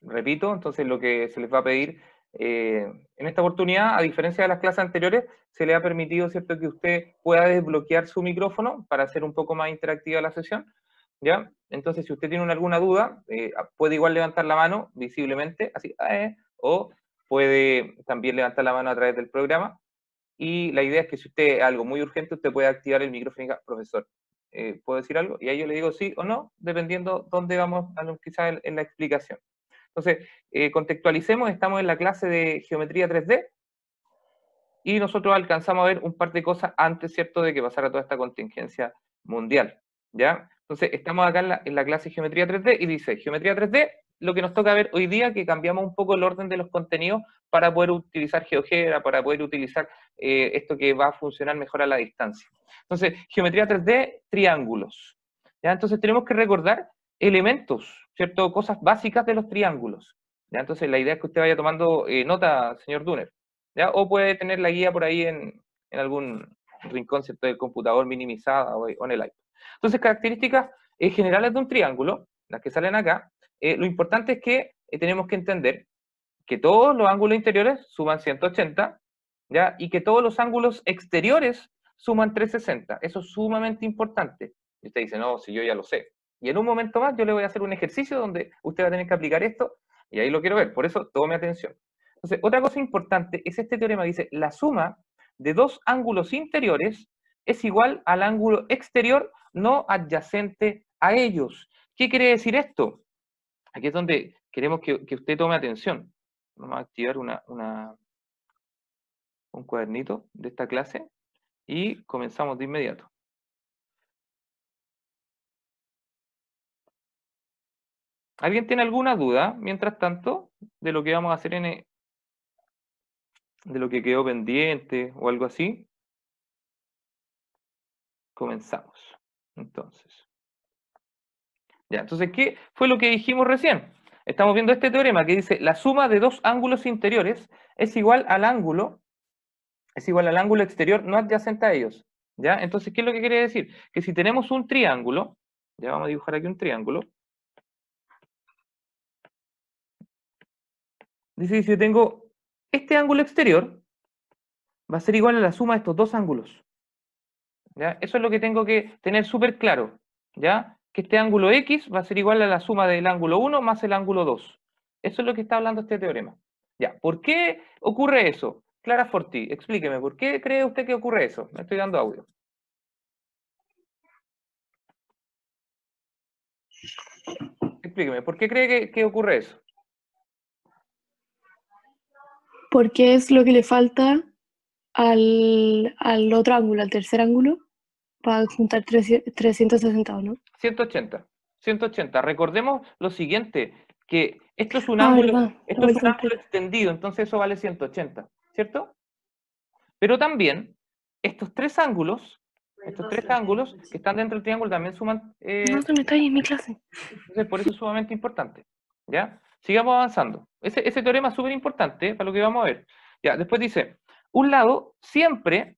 repito, entonces lo que se les va a pedir en esta oportunidad, a diferencia de las clases anteriores, se le ha permitido, ¿cierto?, que usted pueda desbloquear su micrófono para hacer un poco más interactiva la sesión, ¿ya? Entonces, si usted tiene alguna duda, puede igual levantar la mano visiblemente, así, o puede también levantar la mano a través del programa, y la idea es que si usted es algo muy urgente, usted puede activar el micrófono y diga, profesor, ¿puedo decir algo? Y ahí yo le digo sí o no, dependiendo dónde vamos quizás en la explicación. Entonces, contextualicemos, estamos en la clase de geometría 3D, y nosotros alcanzamos a ver un par de cosas antes, ¿cierto?, de que pasara toda esta contingencia mundial, ¿ya? Entonces, estamos acá en la clase de geometría 3D, y dice, geometría 3D, lo que nos toca ver hoy día, que cambiamos un poco el orden de los contenidos para poder utilizar GeoGebra, para poder utilizar esto que va a funcionar mejor a la distancia. Entonces, geometría 3D, triángulos, ¿ya? Entonces, tenemos que recordar elementos, ¿cierto?, cosas básicas de los triángulos, ¿ya? Entonces, la idea es que usted vaya tomando nota, señor Duner, ¿ya? O puede tener la guía por ahí en algún rincón, ¿cierto?, del computador minimizada o en el iPad. Entonces, características generales de un triángulo, las que salen acá, lo importante es que tenemos que entender que todos los ángulos interiores suman 180, ¿ya? Y que todos los ángulos exteriores suman 360. Eso es sumamente importante. Y usted dice, no, si yo ya lo sé. Y en un momento más yo le voy a hacer un ejercicio donde usted va a tener que aplicar esto, y ahí lo quiero ver, por eso tome atención. Entonces, otra cosa importante es este teorema que dice, la suma de dos ángulos interiores es igual al ángulo exterior no adyacente a ellos. ¿Qué quiere decir esto? Aquí es donde queremos que usted tome atención. Vamos a activar un cuadernito de esta clase y comenzamos de inmediato. ¿Alguien tiene alguna duda, mientras tanto, de lo que vamos a hacer de lo que quedó pendiente o algo así? Comenzamos. Entonces. Ya, entonces, ¿qué fue lo que dijimos recién? Estamos viendo este teorema que dice, la suma de dos ángulos interiores es igual al ángulo exterior no adyacente a ellos. ¿Ya? Entonces, ¿qué es lo que quiere decir? Que si tenemos un triángulo, ya vamos a dibujar aquí un triángulo, dice que si tengo este ángulo exterior, va a ser igual a la suma de estos dos ángulos. ¿Ya? Eso es lo que tengo que tener súper claro. ¿Ya? Que este ángulo X va a ser igual a la suma del ángulo 1 más el ángulo 2. Eso es lo que está hablando este teorema. Ya, ¿por qué ocurre eso? Clara Forti, explíqueme, ¿por qué cree usted que ocurre eso? Me estoy dando audio. Explíqueme, ¿por qué cree que ocurre eso? Porque es lo que le falta al otro ángulo, al tercer ángulo, para juntar 360, ¿no? 180. 180. Recordemos lo siguiente, que esto es un Verdad. esto es un ángulo extendido, entonces eso vale 180, ¿cierto? Pero también estos tres ángulos que están dentro del triángulo también suman. No, tú no estás ahí en mi clase. Entonces, por eso es sumamente importante. ¿Ya? Sigamos avanzando. Ese teorema es súper importante para lo que vamos a ver. Ya, después dice, un lado siempre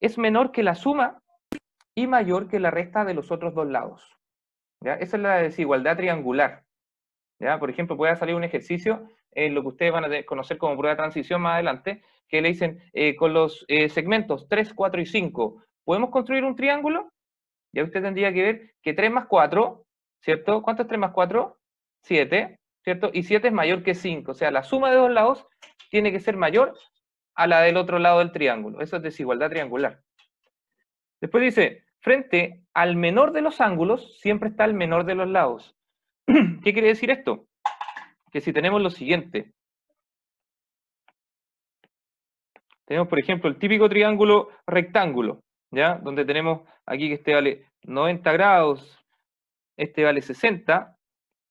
es menor que la suma y mayor que la resta de los otros dos lados. ¿Ya? Esa es la desigualdad triangular. ¿Ya? Por ejemplo, puede salir un ejercicio en lo que ustedes van a conocer como prueba de transición más adelante, que le dicen, con los segmentos 3, 4 y 5, ¿podemos construir un triángulo? Ya usted tendría que ver que 3 más 4, ¿cierto? ¿Cuánto es 3 más 4? 7, ¿cierto? Y 7 es mayor que 5, o sea, la suma de dos lados tiene que ser mayor a la del otro lado del triángulo. Eso es desigualdad triangular. Después dice, frente al menor de los ángulos, siempre está el menor de los lados. ¿Qué quiere decir esto? Que si tenemos lo siguiente, tenemos, por ejemplo, el típico triángulo rectángulo, ¿ya? Donde tenemos aquí que este vale 90 grados, este vale 60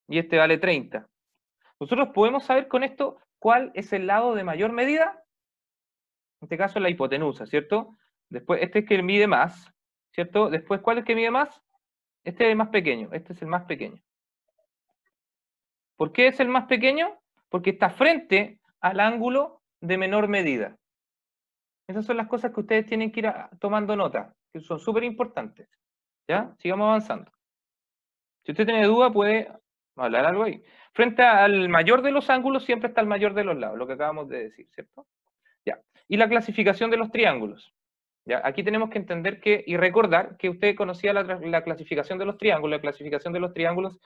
y este vale 30. Nosotros podemos saber con esto cuál es el lado de mayor medida. En este caso la hipotenusa, ¿cierto? Después, este es que mide más, ¿cierto? Después, ¿cuál es el que mide más? Este es el más pequeño, este es el más pequeño. ¿Por qué es el más pequeño? Porque está frente al ángulo de menor medida. Esas son las cosas que ustedes tienen que ir tomando nota, que son súper importantes. ¿Ya? Sigamos avanzando. Si usted tiene duda, puede Vamos a hablar algo ahí. Frente al mayor de los ángulos siempre está el mayor de los lados, lo que acabamos de decir, ¿cierto? Ya. Y la clasificación de los triángulos. ¿Ya? Aquí tenemos que entender que, y recordar que usted conocía la clasificación de los triángulos. La clasificación de los triángulos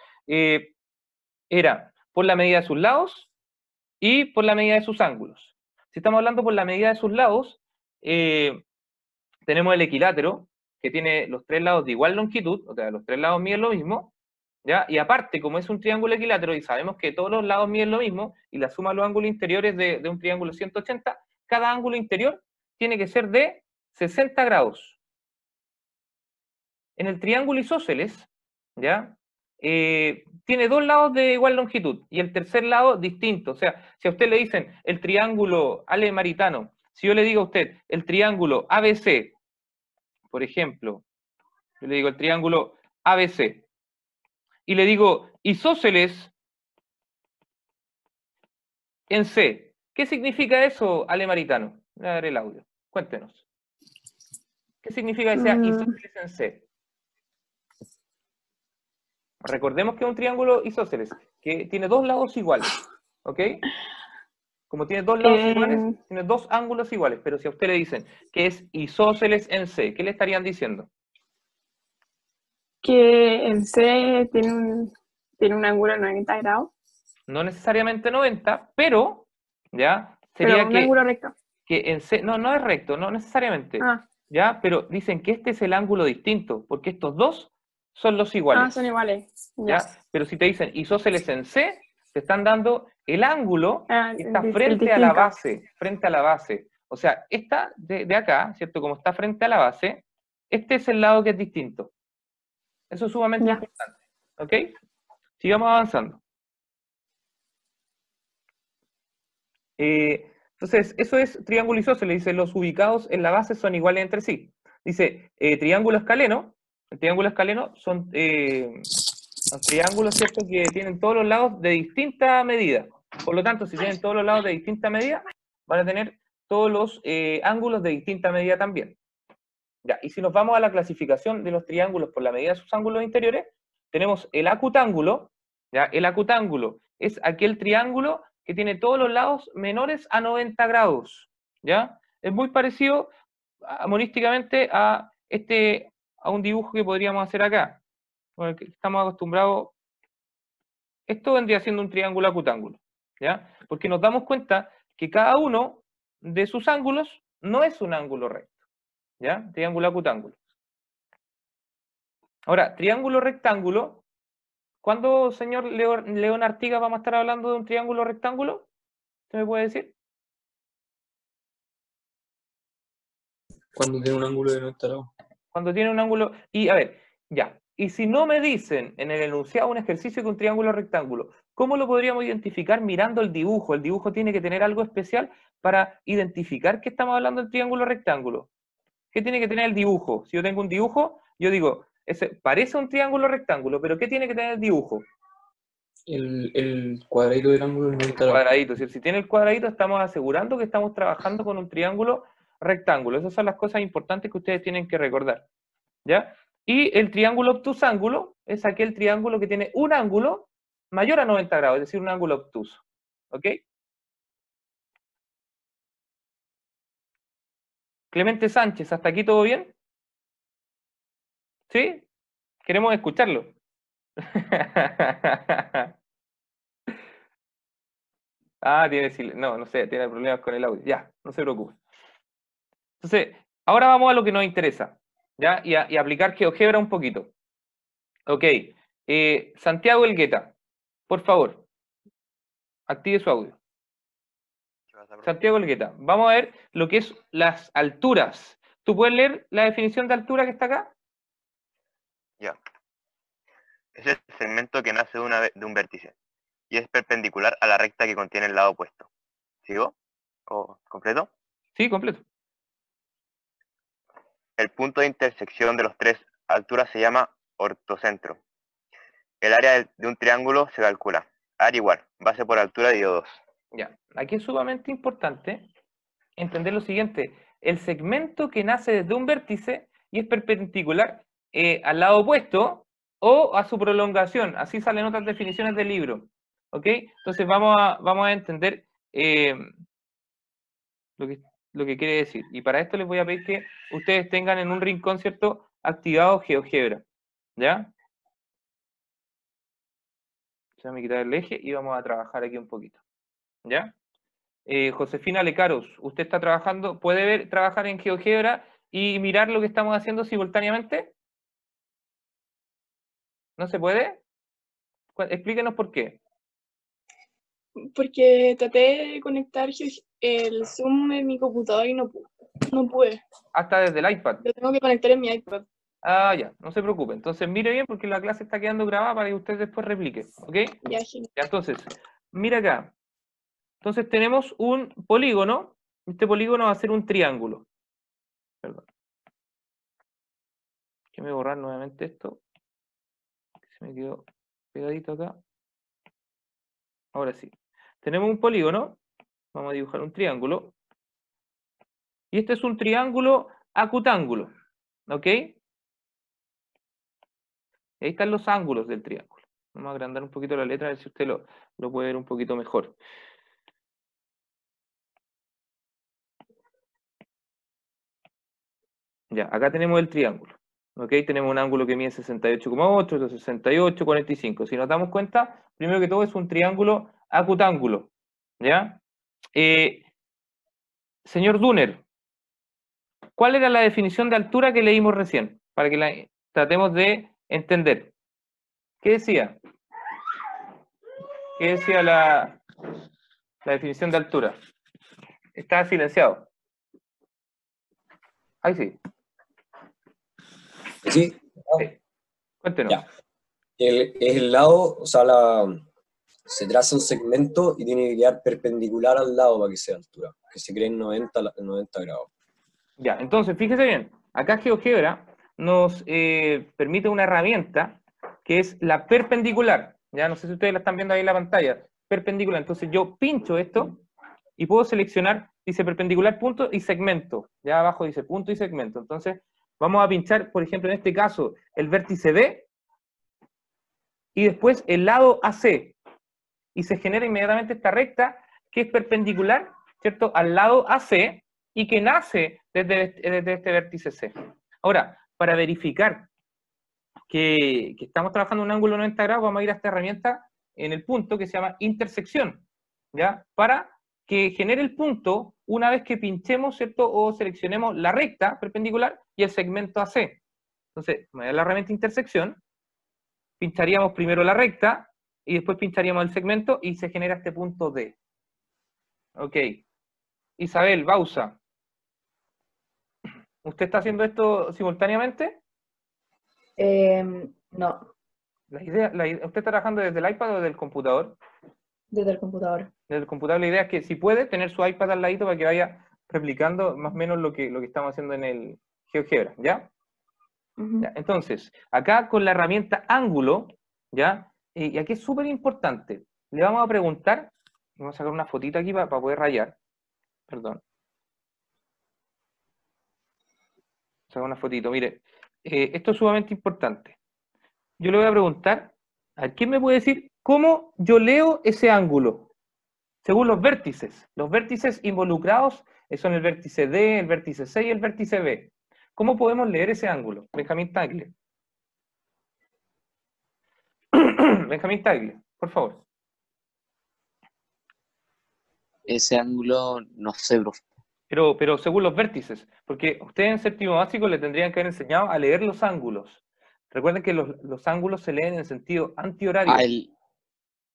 era por la medida de sus lados y por la medida de sus ángulos. Si estamos hablando por la medida de sus lados, tenemos el equilátero, que tiene los tres lados de igual longitud, o sea, los tres lados miden lo mismo, ¿ya? Y aparte, como es un triángulo equilátero y sabemos que todos los lados miden lo mismo, y la suma de los ángulos interiores de un triángulo 180, cada ángulo interior tiene que ser de 60 grados. En el triángulo isósceles, ¿ya? Tiene dos lados de igual longitud y el tercer lado distinto. O sea, si a usted le dicen el triángulo alemaritano, si yo le digo a usted el triángulo ABC, por ejemplo, yo le digo el triángulo ABC, y le digo isósceles en C. ¿Qué significa eso, alemaritano? Voy a dar el audio. Cuéntenos. ¿Qué significa que sea isósceles en C? Recordemos que es un triángulo isósceles, que tiene dos lados iguales, ¿ok? Como tiene dos lados iguales, tiene dos ángulos iguales, pero si a usted le dicen que es isósceles en C, ¿qué le estarían diciendo? Que en C tiene un ángulo de 90 grados. No necesariamente 90, pero, ¿ya? Pero Sería un ángulo recto. que en C, no es recto, no necesariamente, ¿ya? Pero dicen que este es el ángulo distinto, porque estos dos son los iguales. Son iguales. ¿Ya? Pero si te dicen isósceles en C, te están dando el ángulo que está frente a la base, O sea, esta de acá, ¿cierto? Como está frente a la base, este es el lado que es distinto. Eso es sumamente importante. ¿Ok? Sigamos avanzando. Entonces, eso es triángulo isósceles. Dice, los ubicados en la base son iguales entre sí. Dice, triángulo escaleno. El triángulo escaleno son triángulos, ¿cierto?, que tienen todos los lados de distinta medida. Por lo tanto, si tienen todos los lados de distinta medida, van a tener todos los ángulos de distinta medida también. Ya, y si nos vamos a la clasificación de los triángulos por la medida de sus ángulos interiores, tenemos el acutángulo. ¿Ya? El acutángulo es aquel triángulo que tiene todos los lados menores a 90 grados. ¿Ya? Es muy parecido monísticamente a un dibujo que podríamos hacer acá. Con el que estamos acostumbrados, esto vendría siendo un triángulo acutángulo, ¿ya? Porque nos damos cuenta que cada uno de sus ángulos no es un ángulo recto, ¿ya? Triángulo acutángulo. Ahora, triángulo rectángulo, ¿cuándo, señor León Artigas, vamos a estar hablando de un triángulo rectángulo? ¿Usted me puede decir? Cuando tiene un ángulo de 90 grados. Cuando tiene un ángulo, y a ver, ya. Y si no me dicen en el enunciado un ejercicio que un triángulo rectángulo, ¿cómo lo podríamos identificar mirando el dibujo? El dibujo tiene que tener algo especial para identificar que estamos hablando del triángulo rectángulo. ¿Qué tiene que tener el dibujo? Si yo tengo un dibujo, yo digo, parece un triángulo rectángulo, pero ¿qué tiene que tener el dibujo? El cuadradito del ángulo de 90 grados. Cuadradito. Si tiene el cuadradito, estamos asegurando que estamos trabajando con un triángulo rectángulo. Esas son las cosas importantes que ustedes tienen que recordar, ¿ya? Y el triángulo obtusángulo es aquel triángulo que tiene un ángulo mayor a 90 grados, es decir, un ángulo obtuso. ¿Ok? Clemente Sánchez, ¿hasta aquí todo bien? ¿Sí? Queremos escucharlo. no sé, tiene problemas con el audio. Ya, no se preocupe. Entonces, ahora vamos a lo que nos interesa, ¿ya? Y aplicar GeoGebra un poquito. Ok. Santiago Elgueta, por favor, active su audio. Santiago Elgueta, vamos a ver lo que es las alturas. ¿Tú puedes leer la definición de altura que está acá? Ya. Es el segmento que nace de un vértice y es perpendicular a la recta que contiene el lado opuesto. ¿Sigo? ¿O completo? Sí, completo. El punto de intersección de las tres alturas se llama ortocentro. El área de un triángulo se calcula. Área igual, base por altura dividido 2. Ya, aquí es sumamente importante entender lo siguiente. El segmento que nace desde un vértice y es perpendicular al lado opuesto, o a su prolongación. Así salen otras definiciones del libro. ¿Ok? Entonces vamos a entender lo que quiere decir. Y para esto les voy a pedir que ustedes tengan en un rincón, ¿cierto?, activado GeoGebra. ¿Ya? Déjame quitar el eje y vamos a trabajar aquí un poquito. ¿Ya? Josefina Lecaros, usted está trabajando, ¿puede trabajar en GeoGebra y mirar lo que estamos haciendo simultáneamente? ¿No se puede? Explíquenos por qué. Porque traté de conectar el Zoom en mi computador y no pude. Hasta desde el iPad. Lo tengo que conectar en mi iPad. Ah, ya, no se preocupe. Entonces mire bien porque la clase está quedando grabada para que usted después replique. ¿Ok? Ya, genial. Ya, entonces, mira acá. Entonces tenemos un polígono. Este polígono va a ser un triángulo. Perdón. Déjeme borrar nuevamente esto. Se me quedó pegadito acá. Ahora sí. Tenemos un polígono. Vamos a dibujar un triángulo. Y este es un triángulo acutángulo. ¿Ok? Y ahí están los ángulos del triángulo. Vamos a agrandar un poquito la letra a ver si usted lo puede ver un poquito mejor. Ya, acá tenemos el triángulo. ¿Ok? Tenemos un ángulo que mide 68,8, otro 68, 45. Si nos damos cuenta, primero que todo es un triángulo acutángulo. ¿Ya? Señor Duner, ¿cuál era la definición de altura que leímos recién? Para que la tratemos de entender. ¿Qué decía? ¿Qué decía la definición de altura? Está silenciado. Ahí sí. Sí, Cuéntenos. ya. Es el lado, o sea, se traza un segmento y tiene que quedar perpendicular al lado para que sea altura, que se cree en 90 grados. Ya, entonces, fíjese bien. Acá GeoGebra nos permite una herramienta que es la perpendicular. Ya, no sé si ustedes la están viendo ahí en la pantalla. Perpendicular. Entonces yo pincho esto y puedo seleccionar, dice perpendicular, punto y segmento. Ya abajo dice punto y segmento. Entonces vamos a pinchar, por ejemplo, en este caso, el vértice B y después el lado AC. Y se genera inmediatamente esta recta que es perpendicular, ¿cierto?, al lado AC y que nace desde este vértice C. Ahora, para verificar que estamos trabajando en un ángulo 90 grados, vamos a ir a esta herramienta en el punto que se llama intersección, ¿ya? Para que genere el punto una vez que pinchemos, ¿cierto?, o seleccionemos la recta perpendicular y el segmento AC. Entonces, me da la herramienta intersección, pincharíamos primero la recta y después pincharíamos el segmento y se genera este punto D. Ok. Isabel Bausa, ¿usted está haciendo esto simultáneamente? No, ¿Usted está trabajando desde el iPad o desde el computador? desde el computador. Desde el computador la idea es que si puede tener su iPad al ladito para que vaya replicando más o menos lo que estamos haciendo en el GeoGebra, ¿ya? Ujú. Ya, entonces, acá con la herramienta ángulo, ¿ya? Y aquí es súper importante. Le vamos a preguntar, vamos a sacar una fotita aquí para poder rayar, perdón. Sacar una fotito, mire, esto es sumamente importante. Yo le voy a preguntar, a ver, ¿quién me puede decir cómo yo leo ese ángulo? Según los vértices involucrados son el vértice D, el vértice C y el vértice B. ¿Cómo podemos leer ese ángulo? Benjamín Tagle. Benjamín Tagle, por favor. Ese ángulo, no sé, profe. Pero según los vértices, porque ustedes en séptimo básico le tendrían que haber enseñado a leer los ángulos. Recuerden que los ángulos se leen en sentido antihorario. Ah,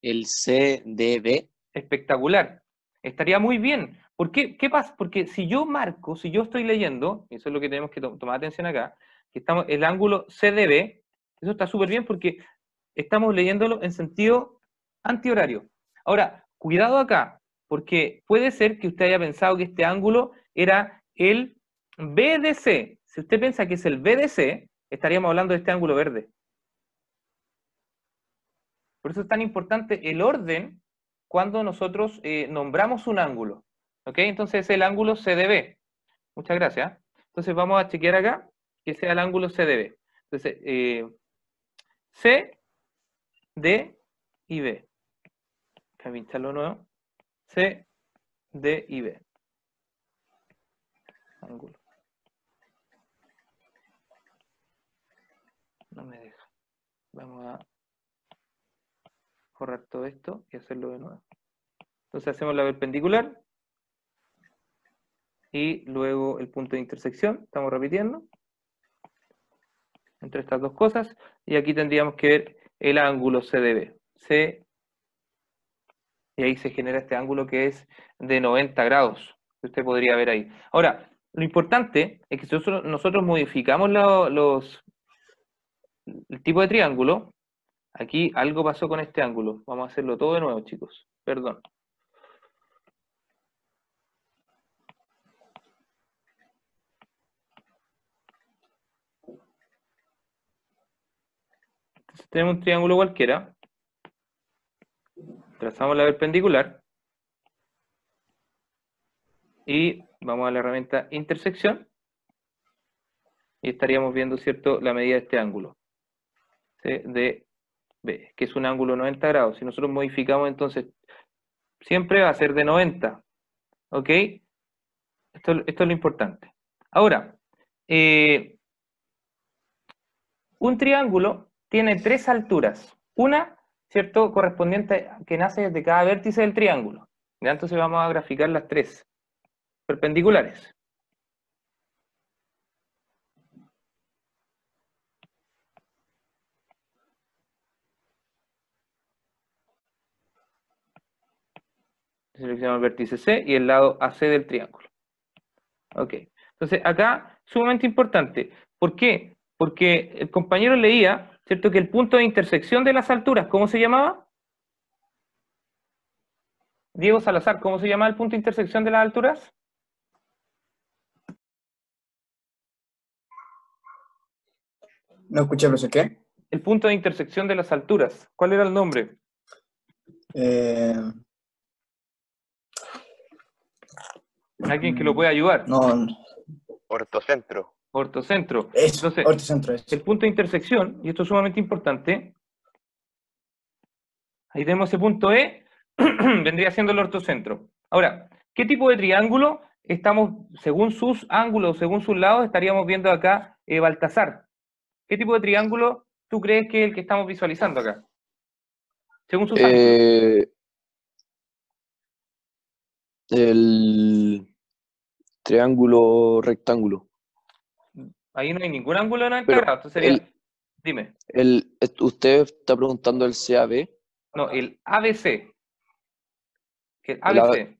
el CDB. Espectacular. Estaría muy bien. ¿Por qué? ¿Qué pasa? Porque si yo marco, si yo estoy leyendo, y eso es lo que tenemos que tomar atención acá, que estamos el ángulo CDB, eso está súper bien porque estamos leyéndolo en sentido antihorario. Ahora, cuidado acá, porque puede ser que usted haya pensado que este ángulo era el BDC. Si usted piensa que es el BDC, estaríamos hablando de este ángulo verde. Por eso es tan importante el orden cuando nosotros nombramos un ángulo. ¿Ok? Entonces es el ángulo CDB. Muchas gracias. Entonces vamos a chequear acá que sea el ángulo CDB. Entonces, C, D y B. Voy a pincharlo de nuevo. C, D y B. Ángulo. No me deja. Vamos a borrar todo esto y hacerlo de nuevo. Entonces hacemos la perpendicular y luego el punto de intersección. Estamos repitiendo entre estas dos cosas. Y aquí tendríamos que ver el ángulo CDB. C, y ahí se genera este ángulo que es de 90 grados, que usted podría ver ahí. Ahora, lo importante es que si nosotros modificamos el tipo de triángulo, aquí algo pasó con este ángulo. Vamos a hacerlo todo de nuevo, chicos. Perdón. Entonces tenemos un triángulo cualquiera. Trazamos la perpendicular. Y vamos a la herramienta intersección. Y estaríamos viendo, ¿cierto?, la medida de este ángulo. CDB, que es un ángulo 90 grados. Si nosotros modificamos, entonces, siempre va a ser de 90. ¿Ok? Esto es lo importante. Ahora, un triángulo tiene tres alturas. Una, ¿cierto?, correspondiente que nace desde cada vértice del triángulo. ¿Ya? Entonces vamos a graficar las tres perpendiculares. Seleccionamos el vértice C y el lado AC del triángulo. Ok. Entonces acá, sumamente importante. ¿Por qué? Porque el compañero leía, ¿cierto?, que el punto de intersección de las alturas, ¿cómo se llamaba? Diego Salazar, ¿cómo se llamaba el punto de intersección de las alturas? No escuché, profesor, ¿qué? El punto de intersección de las alturas. ¿Cuál era el nombre? ¿Alguien que lo pueda ayudar? No, Ortocentro. Ortocentro. eso, Entonces, ortocentro, eso. el punto de intersección, y esto es sumamente importante, ahí tenemos ese punto E, vendría siendo el ortocentro. Ahora, ¿qué tipo de triángulo estamos, según sus ángulos, según sus lados, estaríamos viendo acá, Baltasar? ¿Qué tipo de triángulo tú crees que es el que estamos visualizando acá? Según sus ángulos. El triángulo rectángulo. Ahí no hay ningún ángulo de 90 Pero grados. Entonces sería, dime. Usted está preguntando el CAB. No, el ABC. El El ABC.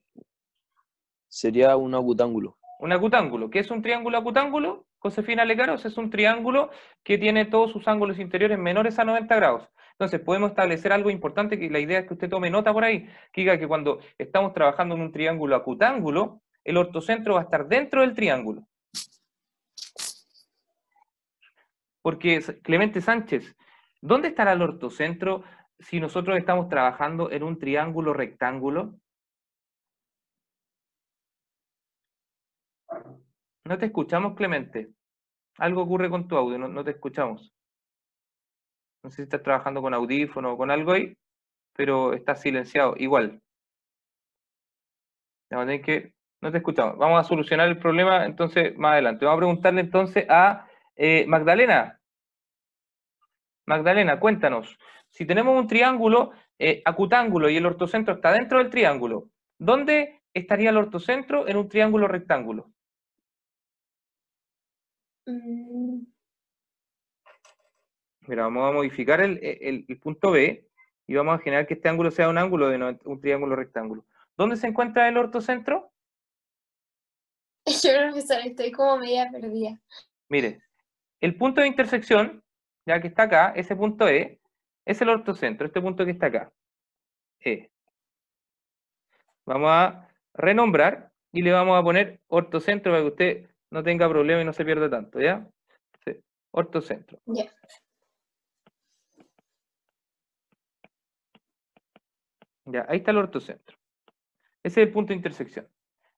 Sería un acutángulo. Un acutángulo. ¿Qué es un triángulo acutángulo? Josefina Lecaros, es un triángulo que tiene todos sus ángulos interiores menores a 90 grados. Entonces podemos establecer algo importante, que la idea es que usted tome nota por ahí, que diga que cuando estamos trabajando en un triángulo acutángulo, el ortocentro va a estar dentro del triángulo. Porque, Clemente Sánchez, ¿dónde estará el ortocentro si nosotros estamos trabajando en un triángulo rectángulo? No te escuchamos, Clemente. Algo ocurre con tu audio, no te escuchamos. No sé si estás trabajando con audífono o con algo ahí, pero estás silenciado, igual. No te escuchamos. Vamos a solucionar el problema entonces más adelante. Vamos a preguntarle entonces a Magdalena. Magdalena, cuéntanos. Si tenemos un triángulo acutángulo y el ortocentro está dentro del triángulo, ¿dónde estaría el ortocentro en un triángulo rectángulo? Mira, vamos a modificar el punto B y vamos a generar que este ángulo sea un ángulo de un triángulo rectángulo. ¿Dónde se encuentra el ortocentro? Yo, profesor, estoy como media perdida. Mire, el punto de intersección, ya que está acá, ese punto E, es el ortocentro, este punto que está acá. E. Vamos a renombrar y le vamos a poner ortocentro para que usted no tenga problema y no se pierda tanto, ¿ya? Sí. Ortocentro. Ya. Ya, ahí está el ortocentro. Ese es el punto de intersección.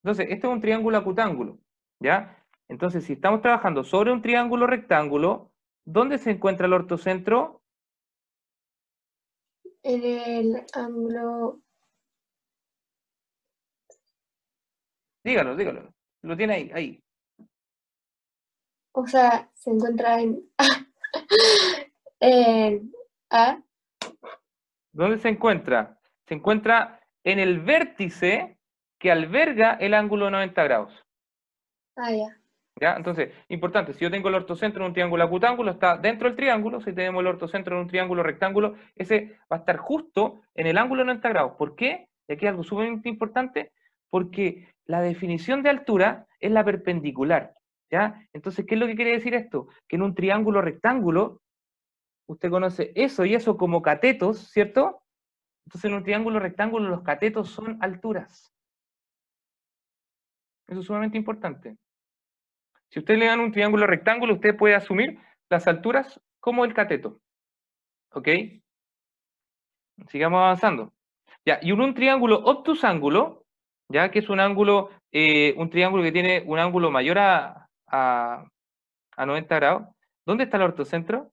Entonces, este es un triángulo acutángulo, ¿ya? Entonces, si estamos trabajando sobre un triángulo rectángulo, ¿dónde se encuentra el ortocentro? en el ángulo, Dígalo, dígalo. Lo tiene ahí, ahí. o sea, se encuentra en en A. ¿Dónde se encuentra? Se encuentra en el vértice que alberga el ángulo 90 grados. Ah, ya. ¿Ya? Entonces, importante, si yo tengo el ortocentro en un triángulo acutángulo, está dentro del triángulo. Si tenemos el ortocentro en un triángulo rectángulo, ese va a estar justo en el ángulo 90 grados. ¿Por qué? Y aquí algo sumamente importante, porque la definición de altura es la perpendicular. ¿Ya? Entonces, ¿qué es lo que quiere decir esto? Que en un triángulo rectángulo, usted conoce eso y eso como catetos, ¿cierto? Entonces, en un triángulo rectángulo, los catetos son alturas. Eso es sumamente importante. Si usted le dan un triángulo rectángulo, usted puede asumir las alturas como el cateto. ¿Ok? Sigamos avanzando. Ya, y un triángulo obtusángulo, ya que es un ángulo, un triángulo que tiene un ángulo mayor a 90 grados. ¿Dónde está el ortocentro?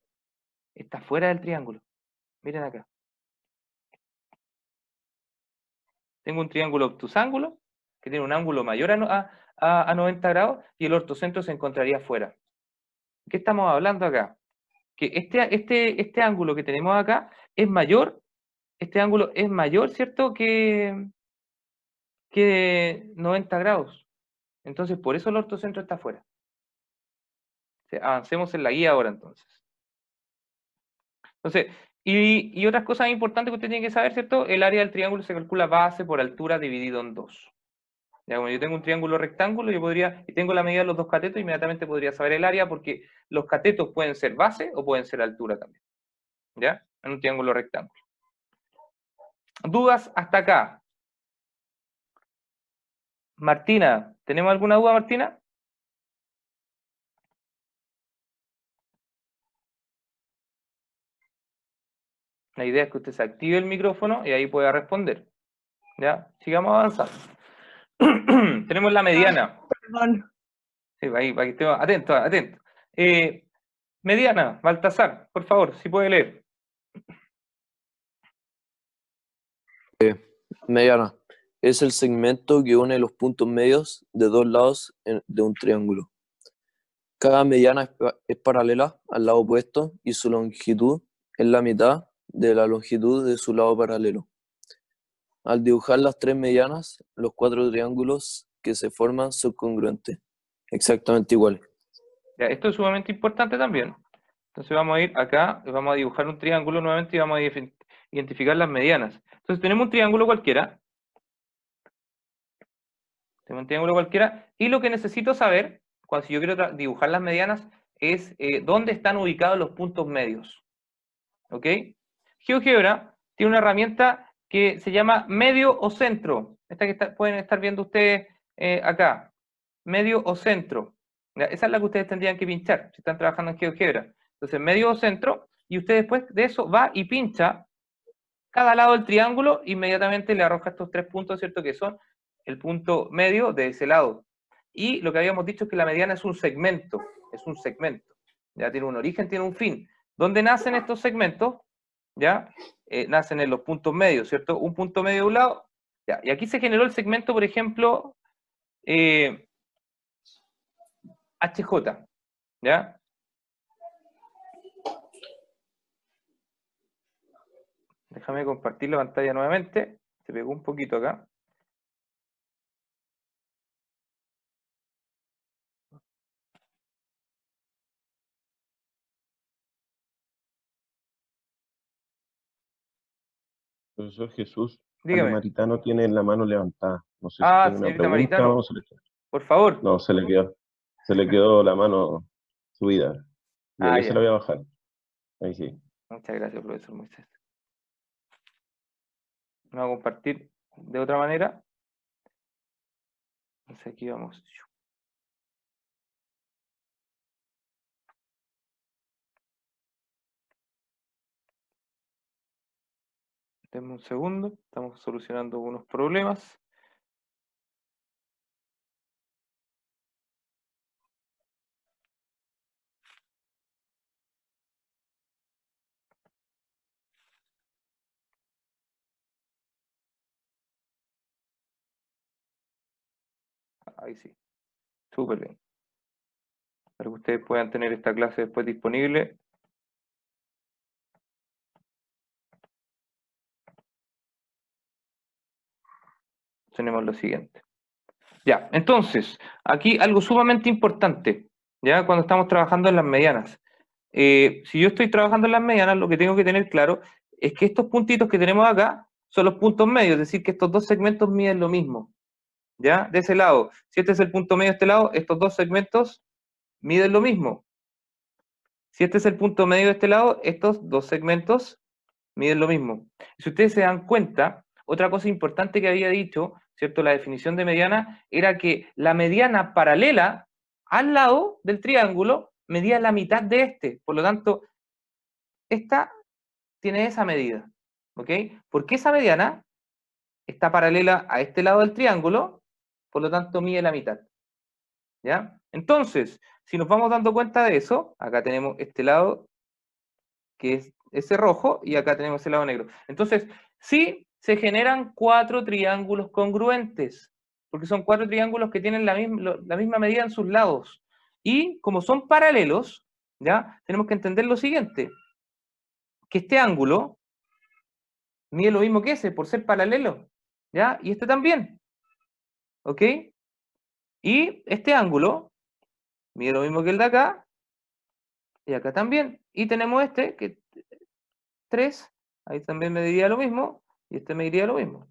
Está fuera del triángulo. Miren acá. Tengo un triángulo obtusángulo que tiene un ángulo mayor a 90 grados y el ortocentro se encontraría fuera. ¿Qué estamos hablando acá? Que este ángulo que tenemos acá es mayor, este ángulo es mayor, ¿cierto? Que 90 grados. Entonces, por eso el ortocentro está afuera. Avancemos en la guía ahora, entonces. Entonces, y otras cosas importantes que usted tiene que saber, ¿cierto? El área del triángulo se calcula base por altura dividido en 2. Ya, como yo tengo un triángulo rectángulo, yo podría, y tengo la medida de los dos catetos, inmediatamente podría saber el área, porque los catetos pueden ser base o pueden ser altura también. ¿Ya? En un triángulo rectángulo. ¿Dudas hasta acá? Martina, ¿tenemos alguna duda, Martina? La idea es que usted se active el micrófono y ahí pueda responder. ¿Ya? Sigamos avanzando. Tenemos la mediana. Perdón. Sí, ahí, para que estemos atentos, atentos. Mediana, Baltasar, por favor, si puede leer. Mediana. Es el segmento que une los puntos medios de dos lados de un triángulo. Cada mediana es paralela al lado opuesto y su longitud es la mitad de la longitud de su lado paralelo. Al dibujar las tres medianas, los cuatro triángulos que se forman son congruentes, exactamente iguales. Ya, esto es sumamente importante también. Entonces vamos a ir acá, vamos a dibujar un triángulo nuevamente y vamos a identificar las medianas. Entonces tenemos un triángulo cualquiera. Tenemos un triángulo cualquiera. Y lo que necesito saber, cuando si yo quiero dibujar las medianas, es dónde están ubicados los puntos medios. ¿Ok? GeoGebra tiene una herramienta que se llama medio o centro. Esta que pueden estar viendo ustedes acá. Medio o centro. ¿Ya? Esa es la que ustedes tendrían que pinchar si están trabajando en GeoGebra. Entonces, medio o centro, y usted después de eso va y pincha cada lado del triángulo, inmediatamente le arroja estos tres puntos, ¿cierto? Que son el punto medio de ese lado. Y lo que habíamos dicho es que la mediana es un segmento, ya tiene un origen, tiene un fin. ¿Dónde nacen estos segmentos? ¿Ya? Nacen en los puntos medios, ¿cierto? Un punto medio de un lado, ya. Y aquí se generó el segmento, por ejemplo, HJ, ¿ya? Déjame compartir la pantalla nuevamente. Se pegó un poquito acá. Profesor Jesús, Ale Dígame. Maritano tiene la mano levantada. No sé si Ah, tiene una señorita pregunta Maritano, o se le quedó. por favor. No, se le quedó la mano subida. Ya, Ah, yo se la ya. voy a bajar. Ahí sí. Muchas gracias, profesor Moisés. Vamos a compartir de otra manera. Entonces aquí vamos. Denme un segundo. Estamos solucionando algunos problemas. ahí sí. Súper bien. Para que ustedes puedan tener esta clase después disponible. Tenemos lo siguiente. Ya, entonces, aquí algo sumamente importante, ya cuando estamos trabajando en las medianas. Si yo estoy trabajando en las medianas, lo que tengo que tener claro es que estos puntitos que tenemos acá son los puntos medios, es decir, que estos dos segmentos miden lo mismo. ¿Ya? De ese lado, si este es el punto medio de este lado, estos dos segmentos miden lo mismo. Si este es el punto medio de este lado, estos dos segmentos miden lo mismo. Si ustedes se dan cuenta, otra cosa importante que había dicho, ¿cierto? La definición de mediana era que la mediana paralela al lado del triángulo medía la mitad de este. Por lo tanto, esta tiene esa medida. ¿Ok? Porque esa mediana está paralela a este lado del triángulo, por lo tanto mide la mitad. ¿Ya? Entonces, si nos vamos dando cuenta de eso, acá tenemos este lado, que es ese rojo, y acá tenemos ese lado negro. Entonces, sí se generan 4 triángulos congruentes, porque son 4 triángulos que tienen la misma medida en sus lados. Y como son paralelos, ¿ya? Tenemos que entender lo siguiente, que este ángulo mide lo mismo que ese, por ser paralelo, ¿ya? Y este también, ¿ok? Y este ángulo mide lo mismo que el de acá, y acá también. Y tenemos este, que 3, ahí también me diría lo mismo, y este me diría lo mismo.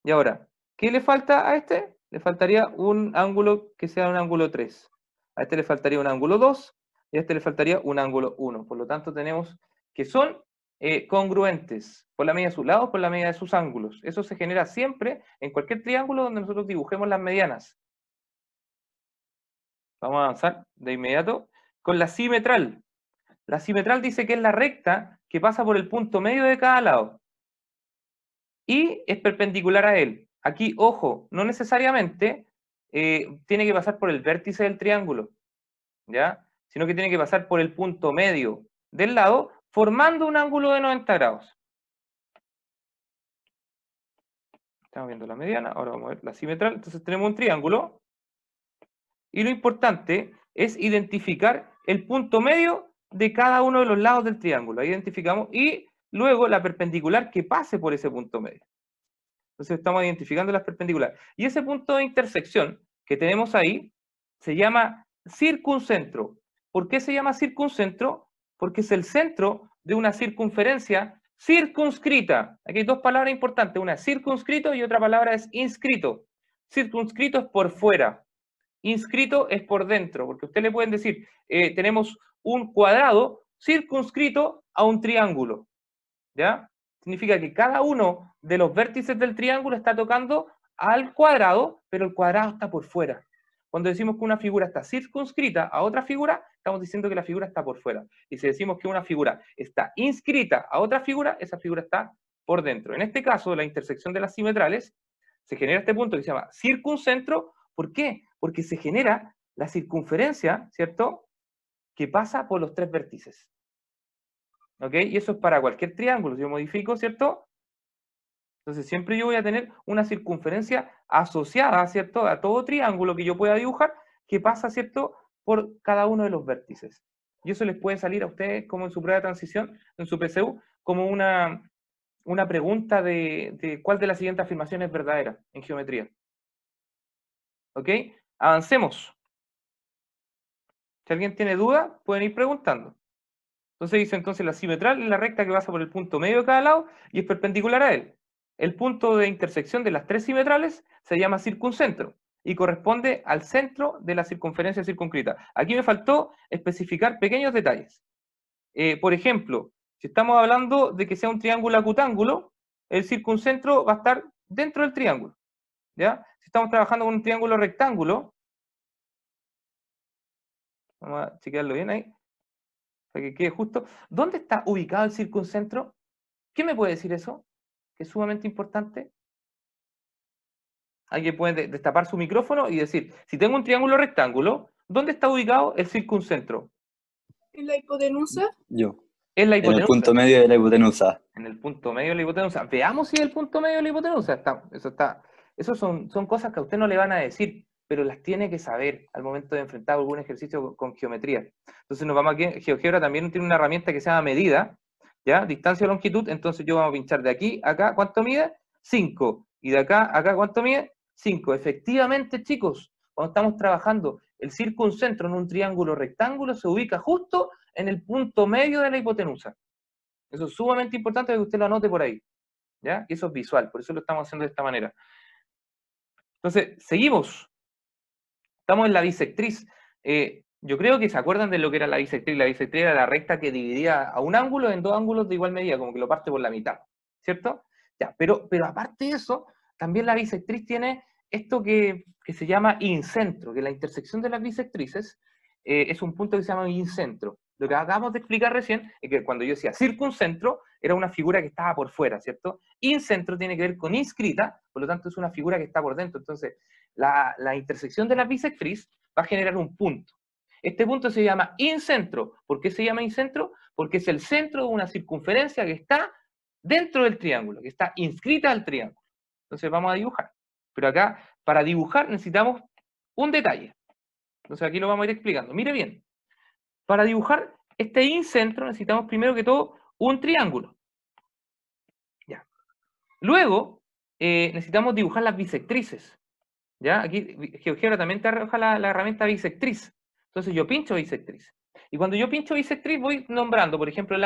Y ahora, ¿qué le falta a este? Le faltaría un ángulo que sea un ángulo 3. A este le faltaría un ángulo 2, y a este le faltaría un ángulo 1. Por lo tanto, tenemos que son congruentes, por la medida de sus lados, por la medida de sus ángulos. Eso se genera siempre en cualquier triángulo donde nosotros dibujemos las medianas. Vamos a avanzar de inmediato con la simetral. La simetral dice que es la recta que pasa por el punto medio de cada lado y es perpendicular a él. Aquí, ojo, no necesariamente tiene que pasar por el vértice del triángulo, ¿ya? Sino que tiene que pasar por el punto medio del lado, formando un ángulo de 90 grados. Estamos viendo la mediana, ahora vamos a ver la simetral. Entonces tenemos un triángulo y lo importante es identificar el punto medio de cada uno de los lados del triángulo. Ahí identificamos, y luego la perpendicular que pase por ese punto medio. Entonces estamos identificando las perpendiculares. Y ese punto de intersección que tenemos ahí se llama circuncentro. ¿Por qué se llama circuncentro? Porque es el centro de una circunferencia circunscrita. Aquí hay dos palabras importantes, una es circunscrito y otra palabra es inscrito. Circunscrito es por fuera. Inscrito es por dentro, porque ustedes le pueden decir, tenemos un cuadrado circunscrito a un triángulo, ¿ya? Significa que cada uno de los vértices del triángulo está tocando al cuadrado, pero el cuadrado está por fuera. Cuando decimos que una figura está circunscrita a otra figura, estamos diciendo que la figura está por fuera. Y si decimos que una figura está inscrita a otra figura, esa figura está por dentro. En este caso, la intersección de las simetrales, se genera este punto que se llama circuncentro. ¿Por qué? Porque se genera la circunferencia, ¿cierto?, que pasa por los 3 vértices. ¿Ok? Y eso es para cualquier triángulo. Si yo modifico, ¿cierto? Entonces siempre yo voy a tener una circunferencia asociada, ¿cierto?, a todo triángulo que yo pueda dibujar, que pasa, ¿cierto?, por cada uno de los vértices. Y eso les puede salir a ustedes, como en su prueba de transición, en su PSU, como una pregunta de cuál de las siguientes afirmaciones es verdadera en geometría. ¿Ok? Avancemos. Si alguien tiene duda, pueden ir preguntando. Entonces dice, entonces la simetral es la recta que pasa por el punto medio de cada lado y es perpendicular a él. El punto de intersección de las 3 simetrales se llama circuncentro y corresponde al centro de la circunferencia circunscrita. Aquí me faltó especificar pequeños detalles. Por ejemplo, si estamos hablando de que sea un triángulo acutángulo, el circuncentro va a estar dentro del triángulo, ¿ya? Si estamos trabajando con un triángulo rectángulo, vamos a chequearlo bien ahí, para que quede justo. ¿Dónde está ubicado el circuncentro? ¿Qué me puede decir eso? Que es sumamente importante. Alguien puede destapar su micrófono y decir, si tengo un triángulo rectángulo, ¿dónde está ubicado el circuncentro? ¿En la hipotenusa? Yo. En la En hipotenusa. el punto medio de la hipotenusa. En el punto medio de la hipotenusa. Veamos si es el punto medio de la hipotenusa. Esos son cosas que a usted no le van a decir. pero las tiene que saber al momento de enfrentar algún ejercicio con geometría. Entonces nos vamos aquí, GeoGebra también tiene una herramienta que se llama medida, ¿ya? Distancia o longitud, entonces yo vamos a pinchar de aquí a acá, ¿cuánto mide? 5. Y de acá a acá, ¿cuánto mide? 5. Efectivamente, chicos, cuando estamos trabajando, el circuncentro en un triángulo rectángulo se ubica justo en el punto medio de la hipotenusa. Eso es sumamente importante que usted lo anote por ahí, ¿ya? Y eso es visual, por eso lo estamos haciendo de esta manera. Entonces, seguimos. Estamos en la bisectriz. Yo creo que se acuerdan de lo que era la bisectriz. La bisectriz era la recta que dividía a un ángulo en dos ángulos de igual medida, como que lo parte por la mitad, ¿cierto? Ya, pero aparte de eso, también la bisectriz tiene esto que se llama incentro, que la intersección de las bisectrices es un punto que se llama incentro. Lo que acabamos de explicar recién es que cuando yo decía circuncentro, era una figura que estaba por fuera, ¿cierto? Incentro tiene que ver con inscrita, por lo tanto es una figura que está por dentro. Entonces, la intersección de la bisectriz va a generar un punto. Este punto se llama incentro. ¿Por qué se llama incentro? Porque es el centro de una circunferencia que está dentro del triángulo, que está inscrita al triángulo. Entonces vamos a dibujar. Pero acá, para dibujar necesitamos un detalle. Entonces aquí lo vamos a ir explicando. Mire bien. Para dibujar este incentro necesitamos primero que todo un triángulo. Ya. Luego necesitamos dibujar las bisectrices. ¿Ya? Aquí GeoGebra también te arroja la herramienta bisectriz. Entonces yo pincho bisectriz. Y cuando yo pincho bisectriz voy nombrando, por ejemplo,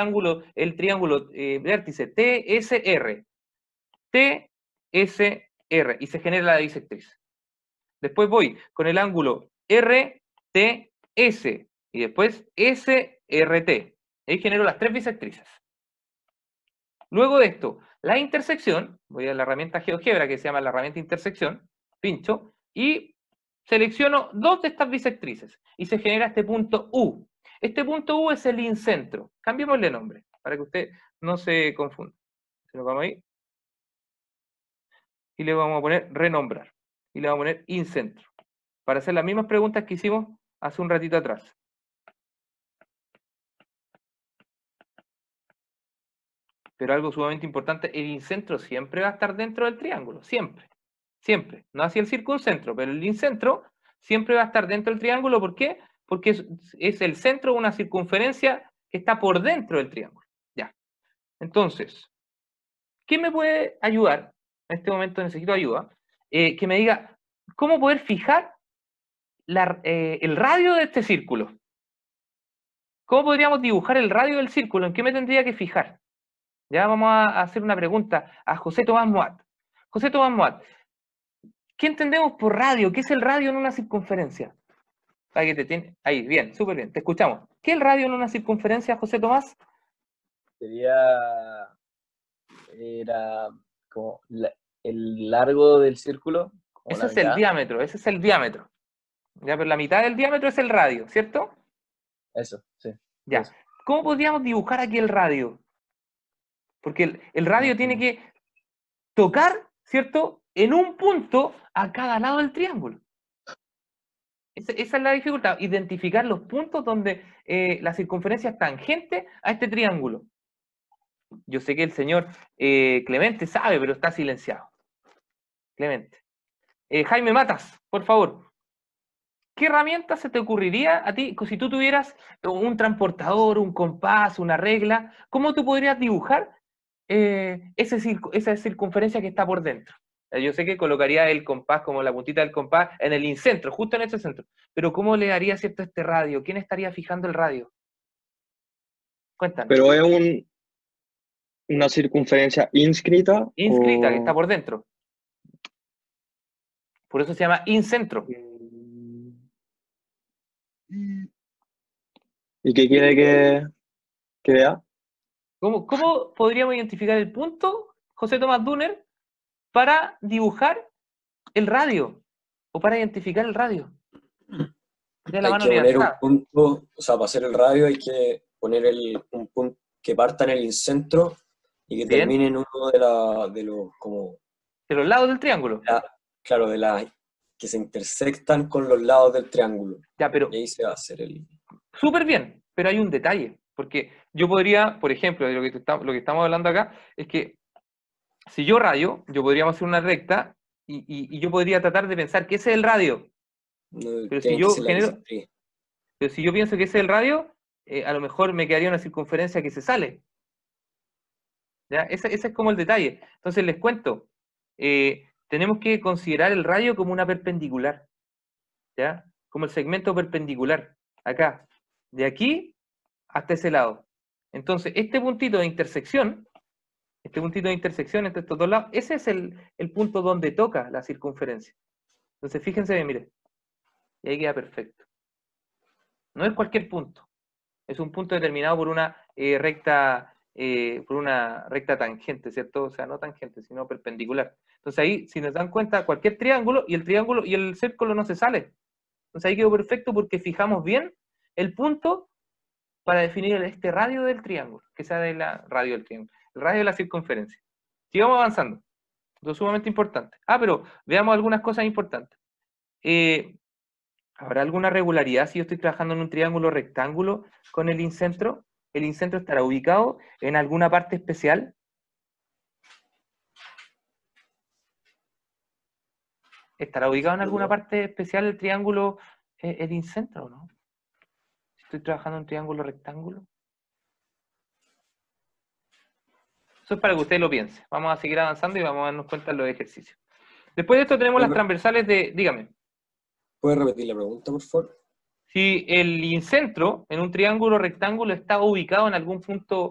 el triángulo vértice TSR. TSR. Y se genera la bisectriz. Después voy con el ángulo RTS. Y después SRT. Ahí genero las tres bisectrices. Luego de esto, la intersección, voy a la herramienta GeoGebra que se llama la herramienta intersección, pincho, y selecciono dos de estas bisectrices, y se genera este punto U. Este punto U es el incentro. Cambiémosle nombre, para que usted no se confunda. Se lo vamos a ir. Y le vamos a poner renombrar. Y le vamos a poner incentro. Para hacer las mismas preguntas que hicimos hace un ratito atrás. Pero algo sumamente importante, el incentro siempre va a estar dentro del triángulo, siempre, siempre. No así el circuncentro, pero el incentro siempre va a estar dentro del triángulo. ¿Por qué? Porque es el centro de una circunferencia que está por dentro del triángulo. Ya. Entonces, ¿qué me puede ayudar? En este momento necesito ayuda. Que me diga, ¿cómo poder fijar el radio de este círculo? ¿Cómo podríamos dibujar el radio del círculo? ¿En qué me tendría que fijar? Ya vamos a hacer una pregunta a José Tomás Moat. José Tomás Moat, ¿qué entendemos por radio? ¿Qué es el radio en una circunferencia? Ahí, bien, súper bien, te escuchamos. ¿Qué es el radio en una circunferencia, José Tomás? Era como el largo del círculo. Ese es el diámetro, ese es el diámetro. Ya, pero la mitad del diámetro es el radio, ¿cierto? Eso, sí. Ya. Eso. ¿Cómo podríamos dibujar aquí el radio? Porque el radio tiene que tocar, ¿cierto?, en un punto a cada lado del triángulo. Esa es la dificultad, identificar los puntos donde la circunferencia es tangente a este triángulo. Yo sé que el señor Clemente sabe, pero está silenciado. Clemente. Jaime Matas, por favor. ¿Qué herramienta se te ocurriría a ti si tú tuvieras un transportador, un compás, una regla? ¿Cómo tú podrías dibujar esa circunferencia que está por dentro? Yo sé que colocaría el compás como la puntita del compás en el incentro, justo en ese centro. Pero ¿cómo le daría cierto este radio? ¿Quién estaría fijando el radio? Cuéntanos. Pero es una circunferencia inscrita. Inscrita, que está por dentro. Por eso se llama incentro. ¿Y qué quiere que vea? ¿Cómo podríamos identificar el punto, José Tomás Dunner, para dibujar el radio? O para identificar el radio. De la Hay mano que poner un orientada. punto, o sea, para hacer el radio hay que poner un punto que parta en el incentro y que Bien. termine en uno de los lados del triángulo. Claro, que se intersectan con los lados del triángulo. Ya, pero y ahí se va a hacer el... Súper bien, pero hay un detalle, porque yo podría, por ejemplo, de lo que estamos hablando acá, es que si yo radio, yo podríamos hacer una recta y yo podría tratar de pensar que ese es el radio, No, Pero si tienen que yo ser la que se genero, escribe. pero si yo pienso que ese es el radio, a lo mejor me quedaría una circunferencia que se sale. ¿Ya? Ese es como el detalle. Entonces les cuento, tenemos que considerar el radio como una perpendicular, ¿ya? Como el segmento perpendicular, acá, de aquí hasta ese lado. Entonces, este puntito de intersección entre estos dos lados, ese es el punto donde toca la circunferencia. Entonces, fíjense bien, miren, y ahí queda perfecto. No es cualquier punto, es un punto determinado por una recta tangente, ¿cierto? O sea, no tangente, sino perpendicular. Entonces ahí, si nos dan cuenta, cualquier triángulo y el círculo no se sale. Entonces ahí quedó perfecto porque fijamos bien el punto para definir este radio del triángulo, que sea de la radio del triángulo, el radio de la circunferencia. Sigamos avanzando. Esto es sumamente importante. Pero veamos algunas cosas importantes. ¿Habrá alguna regularidad si yo estoy trabajando en un triángulo rectángulo con el incentro? ¿El incentro estará ubicado en alguna parte especial? ¿Estará ubicado en alguna parte especial el triángulo, el incentro, o no? Si estoy trabajando en un triángulo rectángulo. Eso es para que usted lo piense. Vamos a seguir avanzando y vamos a darnos cuenta de los ejercicios. Después de esto tenemos las transversales de... Dígame. ¿Puedes repetir la pregunta, por favor? Si el incentro en un triángulo rectángulo estaba ubicado en algún punto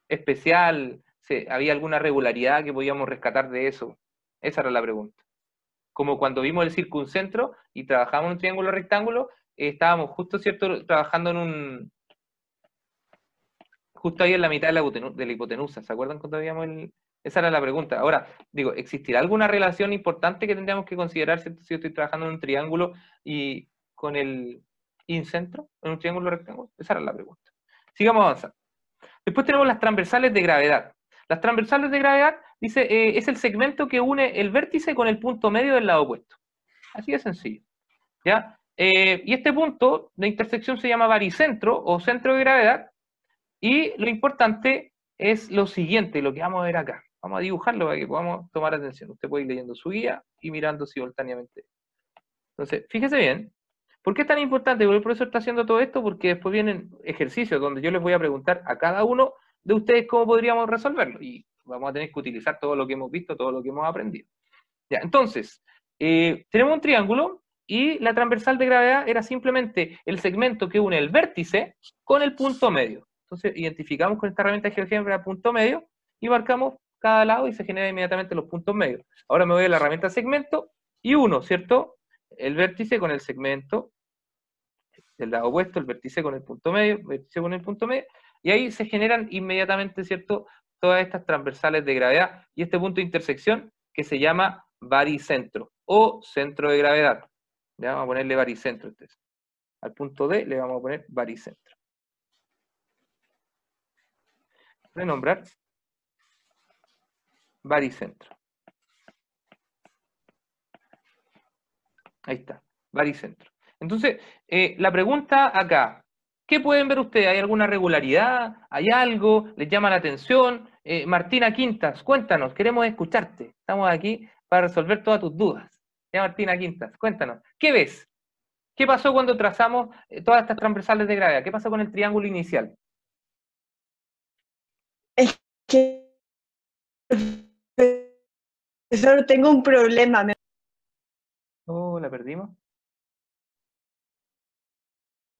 especial, ¿había alguna regularidad que podíamos rescatar de eso? Esa era la pregunta. Como cuando vimos el circuncentro y trabajamos en un triángulo rectángulo, estábamos justo, ¿cierto?, trabajando en un... Justo ahí en la mitad de la hipotenusa. ¿Se acuerdan cuando veíamos el...? Esa era la pregunta. Ahora, digo, ¿existirá alguna relación importante que tendríamos que considerar, ¿cierto?, si yo estoy trabajando en un triángulo y con el incentro, en un triángulo rectángulo? Esa era la pregunta. Sigamos avanzando. Después tenemos las transversales de gravedad. Las transversales de gravedad, dice, es el segmento que une el vértice con el punto medio del lado opuesto. Así de sencillo. ¿Ya? Y este punto de intersección se llama baricentro o centro de gravedad. Y lo importante es lo siguiente, lo que vamos a ver acá. Vamos a dibujarlo para que podamos tomar atención. Usted puede ir leyendo su guía y mirando simultáneamente. Entonces, fíjese bien. ¿Por qué es tan importante? Porque el profesor está haciendo todo esto porque después vienen ejercicios donde yo les voy a preguntar a cada uno de ustedes cómo podríamos resolverlo. Y vamos a tener que utilizar todo lo que hemos visto, todo lo que hemos aprendido. Ya, entonces, tenemos un triángulo y la transversal de gravedad era simplemente el segmento que une el vértice con el punto medio. Entonces, identificamos con esta herramienta de GeoGebra el punto medio y marcamos cada lado y se generan inmediatamente los puntos medios. Ahora me voy a la herramienta segmento y uno, ¿cierto? El vértice con el segmento del lado opuesto, el vértice con el punto medio, el vértice con el punto medio, y ahí se generan inmediatamente, ¿cierto?, todas estas transversales de gravedad y este punto de intersección que se llama baricentro o centro de gravedad. Le vamos a ponerle baricentro. Entonces, al punto D le vamos a poner baricentro. Renombrar baricentro. Ahí está, baricentro. Entonces, la pregunta acá, ¿qué pueden ver ustedes? ¿Hay alguna regularidad? ¿Hay algo? ¿Les llama la atención? Martina Quintas, cuéntanos, queremos escucharte. Estamos aquí para resolver todas tus dudas. Ya, Martina Quintas, cuéntanos, ¿qué ves? ¿Qué pasó cuando trazamos todas estas transversales de gravedad? ¿Qué pasó con el triángulo inicial? Es que solo tengo un problema. Oh, ¿la perdimos?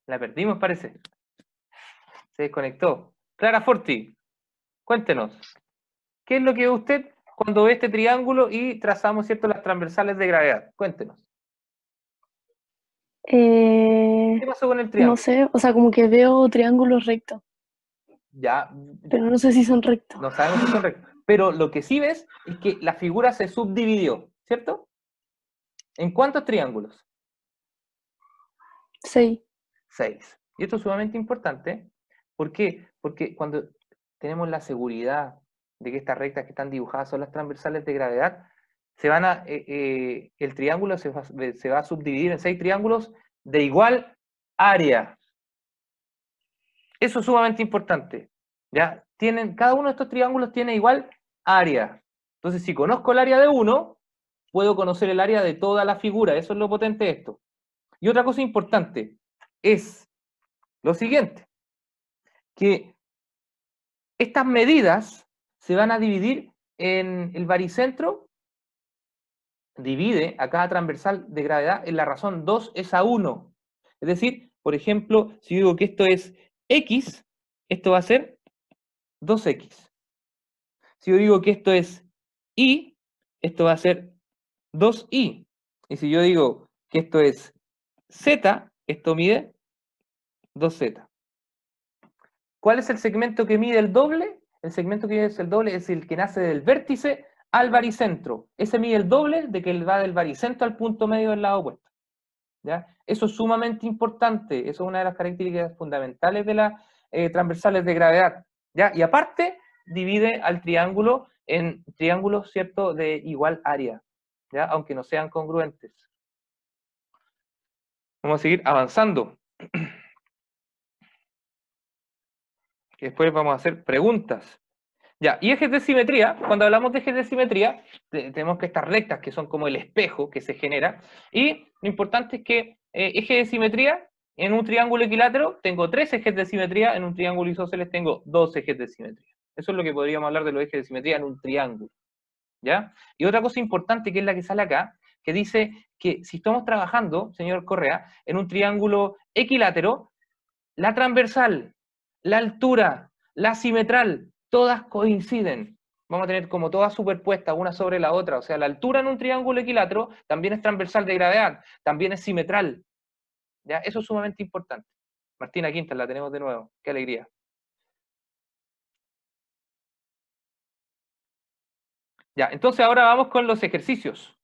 La perdimos, parece. Se desconectó. Clara Forti, cuéntenos. ¿Qué es lo que ve usted cuando ve este triángulo y trazamos, ¿cierto?, las transversales de gravedad? Cuéntenos. ¿Qué pasó con el triángulo? No sé, o sea, como que veo triángulos rectos. Ya. Pero no sé si son rectos. No sabemos si son rectos. Pero lo que sí ves es que la figura se subdividió, ¿cierto? ¿En cuántos triángulos? 6. 6. Y esto es sumamente importante. ¿Por qué? Porque cuando tenemos la seguridad de que estas rectas que están dibujadas son las transversales de gravedad, el triángulo se va a subdividir en 6 triángulos de igual área. Eso es sumamente importante. ¿Ya? Cada uno de estos triángulos tiene igual área. Entonces, si conozco el área de uno, puedo conocer el área de toda la figura. Eso es lo potente de esto. Y otra cosa importante es lo siguiente, que estas medidas se van a dividir en el baricentro, divide a cada transversal de gravedad en la razón 2:1. Es decir, por ejemplo, si yo digo que esto es X, esto va a ser 2X. Si yo digo que esto es Y, esto va a ser 2Y. Y si yo digo que esto es Z, esto mide 2Z. ¿Cuál es el segmento que mide el doble? El segmento que mide el doble es el que nace del vértice al baricentro. Ese mide el doble de que va del baricentro al punto medio del lado opuesto. ¿Ya? Eso es sumamente importante. Eso es una de las características fundamentales de las transversales de gravedad. ¿Ya? Y aparte, divide al triángulo en triángulos, ¿cierto?, de igual área, ¿ya? Aunque no sean congruentes. Vamos a seguir avanzando. Y después vamos a hacer preguntas. Ya, y ejes de simetría, cuando hablamos de ejes de simetría, tenemos que estas rectas que son como el espejo que se genera, y lo importante es que eje de simetría, en un triángulo equilátero tengo 3 ejes de simetría, en un triángulo isósceles tengo 2 ejes de simetría. Eso es lo que podríamos hablar de los ejes de simetría en un triángulo, ¿ya? Y otra cosa importante que es la que sale acá, que dice que si estamos trabajando, señor Correa, en un triángulo equilátero, la transversal, la altura, la simetral, todas coinciden. Vamos a tener como todas superpuestas una sobre la otra. O sea, la altura en un triángulo equilátero también es transversal de gravedad, también es simetral. ¿Ya? Eso es sumamente importante. Martina Quintas, la tenemos de nuevo. Qué alegría. Ya, entonces ahora vamos con los ejercicios.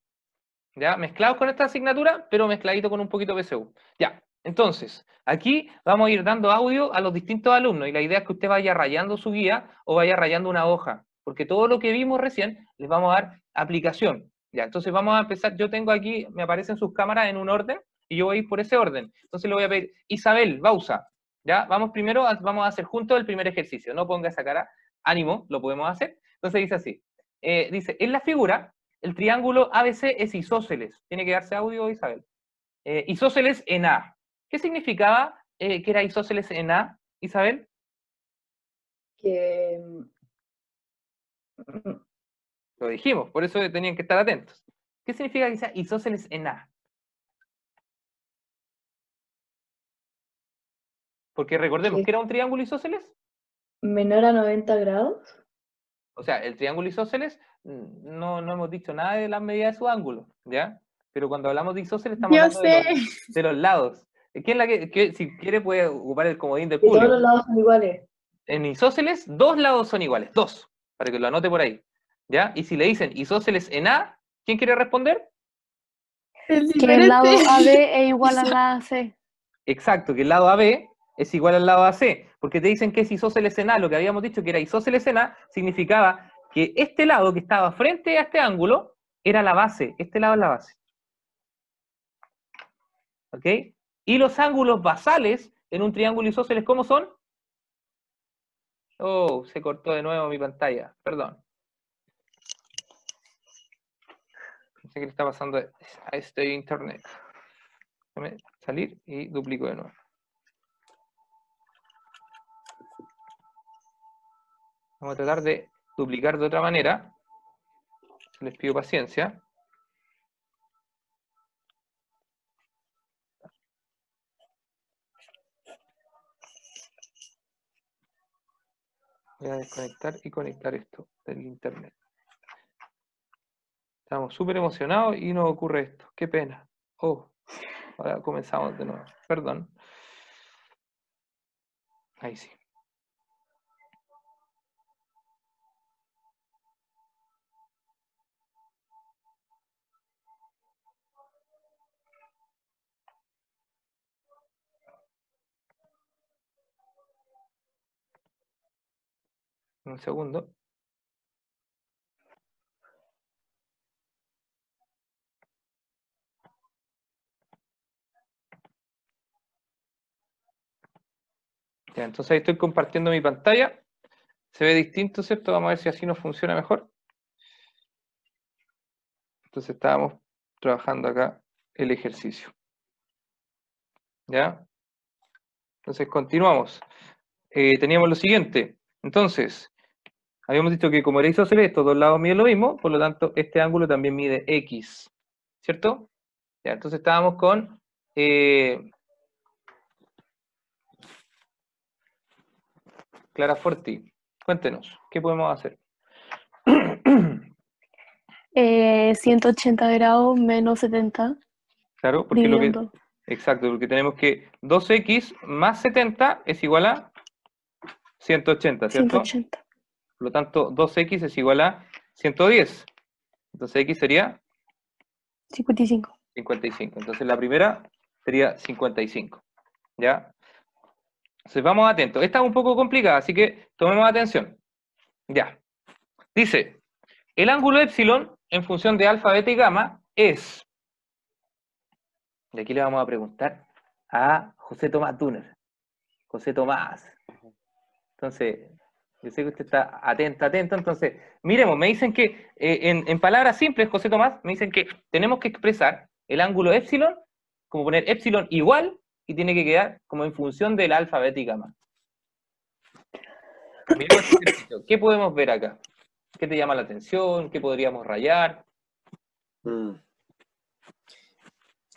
¿Ya? Mezclados con esta asignatura, pero mezcladito con un poquito PSU. Ya, entonces, aquí vamos a ir dando audio a los distintos alumnos, y la idea es que usted vaya rayando su guía o vaya rayando una hoja, porque todo lo que vimos recién les vamos a dar aplicación. Ya, entonces vamos a empezar, yo tengo aquí, me aparecen sus cámaras en un orden, y yo voy a ir por ese orden. Entonces le voy a pedir, Isabel, Bausa, ¿ya? Vamos primero, vamos a hacer juntos el primer ejercicio, no ponga esa cara, ánimo, lo podemos hacer. Entonces dice así, dice, en la figura, el triángulo ABC es isósceles. Tiene que darse audio, Isabel. Isósceles en A. ¿Qué significaba que era isósceles en A, Isabel? Que Lo dijimos, por eso tenían que estar atentos. ¿Qué significa que sea isósceles en A? Porque recordemos, ¿qué era un triángulo isósceles? menor a 90 grados. O sea, el triángulo isósceles, no hemos dicho nada de las medidas de su ángulo, ¿ya? Pero cuando hablamos de isósceles estamos Yo hablando sé. de los lados. ¿Quién si quiere puede ocupar el comodín del Que público? todos los lados son iguales. En isósceles, 2 lados son iguales, 2, para que lo anote por ahí, ¿ya? Y si le dicen isósceles en A, ¿quién quiere responder? Que el lado AB es igual al lado AC. Exacto, que el lado AB es igual al lado AC, porque te dicen que es isósceles en A, lo que habíamos dicho que era isósceles en A, significaba que este lado que estaba frente a este ángulo era la base, este lado es la base. ¿Ok? Y los ángulos basales en un triángulo isósceles, ¿cómo son? Oh, se cortó de nuevo mi pantalla, perdón. No sé qué le está pasando a este internet. Déjame salir y duplico de nuevo. Vamos a tratar de duplicar de otra manera. Les pido paciencia. Voy a desconectar y conectar esto del internet. Estamos súper emocionados y nos ocurre esto. Qué pena. Oh, ahora comenzamos de nuevo. Perdón. Ahí sí. Un segundo. Ya, entonces ahí estoy compartiendo mi pantalla. Se ve distinto, ¿cierto? Vamos a ver si así nos funciona mejor. Entonces estábamos trabajando acá el ejercicio. ¿Ya? Entonces, continuamos. Teníamos lo siguiente. Entonces, habíamos dicho que como era isósceles, estos dos lados miden lo mismo, por lo tanto, este ángulo también mide X. ¿Cierto? Ya, entonces estábamos con... Clara Forti, cuéntenos, ¿qué podemos hacer? 180 grados menos 70. Claro, porque lo que... Dividiendo. Exacto, porque tenemos que 2x más 70 es igual a 180, ¿cierto? 180. Por lo tanto, 2x es igual a 110. Entonces x sería 55. 55. Entonces la primera sería 55. ¿Ya? Entonces vamos atentos. Esta es un poco complicada, así que tomemos atención. Ya. Dice, el ángulo épsilon en función de alfa, beta y gamma es... Y aquí le vamos a preguntar a José Tomás Duner. José Tomás. Entonces, yo sé que usted está atento. Entonces, miremos, me dicen que, en palabras simples, José Tomás, me dicen que tenemos que expresar el ángulo épsilon, como poner épsilon igual, y tiene que quedar como en función del alfa, beta y gamma. Miremos este ejercicio. ¿Qué podemos ver acá? ¿Qué te llama la atención? ¿Qué podríamos rayar?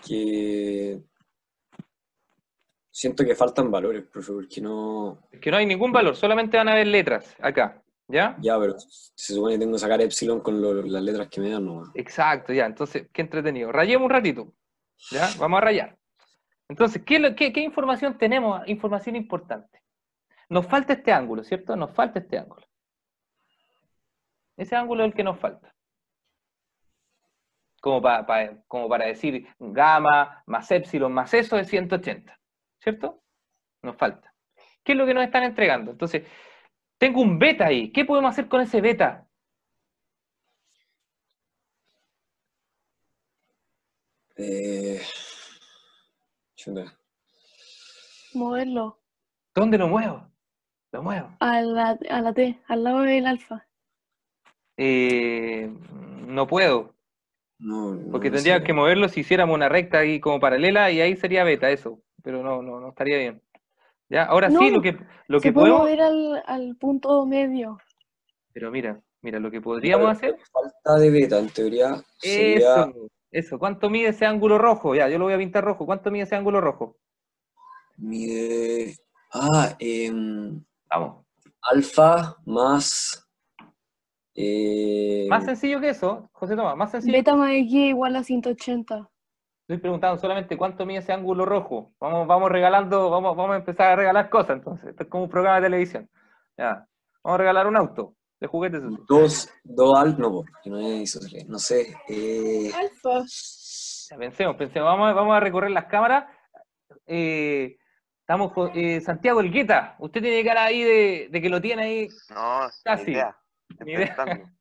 Que siento que faltan valores, profe, porque no... Es que no hay ningún valor, solamente van a haber letras acá, ¿ya? Ya, pero se supone que tengo que sacar epsilon con las letras que me dan, ¿no? Exacto, ya, entonces, qué entretenido. Rayemos un ratito, ¿ya? Vamos a rayar. Entonces, ¿qué información tenemos? Información importante. Nos falta este ángulo, ¿cierto? Nos falta este ángulo. Ese ángulo es el que nos falta. Como para decir gamma más épsilon más eso es 180, ¿cierto? Nos falta. ¿Qué es lo que nos están entregando? Entonces, tengo un beta ahí. ¿Qué podemos hacer con ese beta? Moverlo ¿Dónde lo muevo? Lo muevo. a la T, al lado del alfa. No puedo. No, Porque no tendría sé. que moverlo si hiciéramos una recta ahí como paralela y ahí sería beta eso. Pero no estaría bien. ¿Ya? Ahora sí, No, lo se que puede podemos... mover al punto medio. Pero mira, lo que podríamos hacer... Falta de beta, en teoría, sería... Eso. ¿Cuánto mide ese ángulo rojo? Ya, yo lo voy a pintar rojo. ¿Cuánto mide ese ángulo rojo? Mide... Vamos. Alfa más... Más sencillo que eso, José Tomás, más sencillo. Beta más X igual a 180. Estoy preguntando solamente cuánto mide ese ángulo rojo. Vamos regalando, vamos a empezar a regalar cosas entonces. Esto es como un programa de televisión. Ya. Vamos a regalar un auto de juguetes. Dos alfa, no, porque no es isósceles, no sé. Alfa. Ya, pensemos, vamos a recorrer las cámaras. Estamos con Santiago Elgueta. Usted tiene cara ahí de que lo tiene ahí. No, casi. ni idea. Ni idea. Pensando.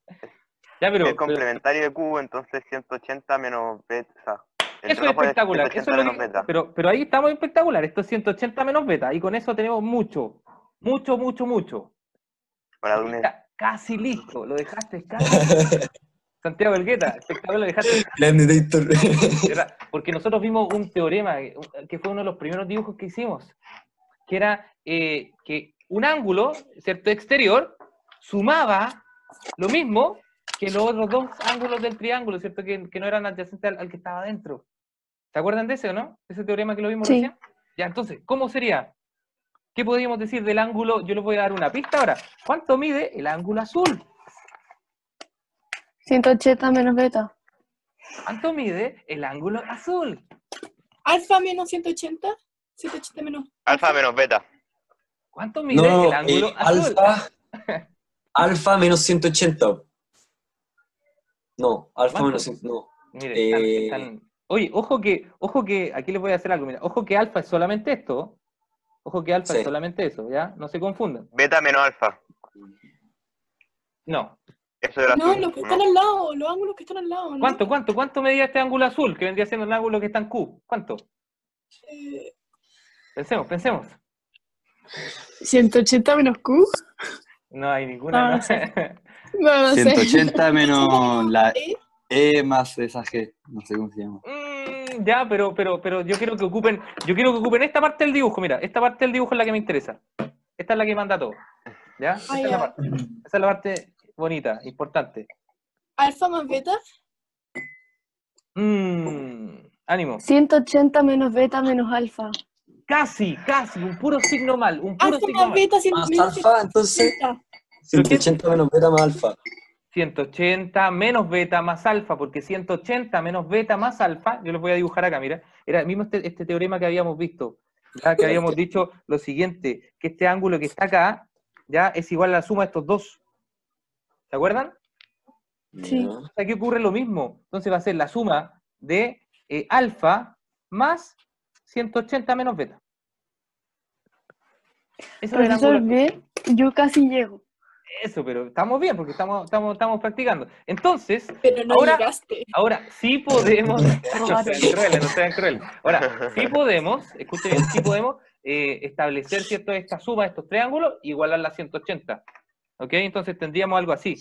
Ya, pero, es complementario de cubo, entonces 180 menos beta. O sea, eso es espectacular. Eso es lo que, beta. pero ahí estamos espectacular. Esto es 180 menos beta. Y con eso tenemos mucho. Para casi listo. Lo dejaste casi. Santiago Elgueta, espectacular, lo dejaste. Porque nosotros vimos un teorema que fue uno de los primeros dibujos que hicimos. Que era que un ángulo, ¿cierto? Exterior sumaba lo mismo que los otros dos ángulos del triángulo, ¿cierto? Que no eran adyacentes al que estaba adentro. ¿Se acuerdan de ese o no? Ese teorema que lo vimos recién. Ya, entonces, ¿cómo sería? ¿Qué podríamos decir del ángulo? Yo les voy a dar una pista ahora. ¿Cuánto mide el ángulo azul? 180 menos beta. ¿Cuánto mide el ángulo azul? Alfa menos 180. 180 menos. Alfa menos beta. ¿Cuánto mide el ángulo azul? Alfa menos 180. No, alfa ¿Cuánto? menos 180. No. Mire, Oye, ojo que, aquí les voy a hacer algo, mira, ojo que alfa es solamente esto, ojo que alfa es solamente eso, ¿ya? No se confundan. Beta menos alfa. No. Eso era no, los que están al lado, los ángulos que están al lado, ¿no? ¿Cuánto medía este ángulo azul, que vendría siendo el ángulo que está en Q? ¿Cuánto? Pensemos. 180 menos Q. No hay ninguna. No sé. No sé. 180 menos la E más esa G. No sé cómo se llama. Ya, pero yo quiero que ocupen esta parte del dibujo. Mira, esta parte del dibujo es la que me interesa. Esta es la que manda todo. ¿Ya? Esa es la parte. Esa es la parte bonita, importante. ¿Alfa más beta? Ánimo. 180 menos beta menos alfa. Casi, un puro signo mal. Un puro Alfa signo más mal. beta, Más alfa, entonces 180 menos beta más alfa. 180 menos beta más alfa, porque 180 menos beta más alfa, yo los voy a dibujar acá, mira, era el mismo este teorema que habíamos visto, ya que habíamos dicho lo siguiente, que este ángulo que está acá, ya es igual a la suma de estos dos. ¿Se acuerdan? Sí. Aquí ocurre lo mismo, entonces va a ser la suma de alfa más 180 menos beta. Eso es el Profesor, ángulo. bien, yo casi llego. Eso, pero estamos bien porque estamos practicando. Entonces, Pero no llegaste. ahora sí podemos, no sean crueles. Ahora, sí podemos, escuchen bien, sí podemos establecer, ¿cierto?, esta suma de estos triángulos y igualar la 180. ¿Ok? Entonces tendríamos algo así.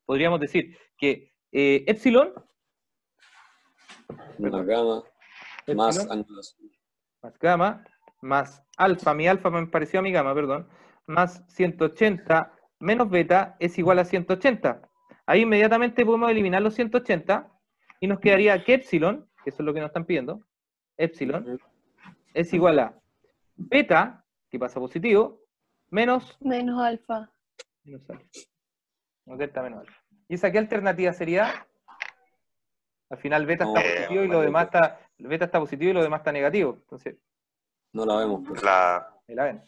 Podríamos decir que epsilon Más gamma, más ángulos. más gamma, más alfa, mi alfa me pareció a mi gamma, perdón, más 180 menos beta es igual a 180. Ahí inmediatamente podemos eliminar los 180 y nos quedaría que epsilon, que eso es lo que nos están pidiendo, epsilon, es igual a beta, que pasa positivo, menos alfa. Menos alfa. No, delta menos alfa. ¿Y esa qué alternativa sería? Al final beta está positivo y lo demás está, beta está positivo y lo demás está negativo. Entonces, no la vemos. Pues. La ven.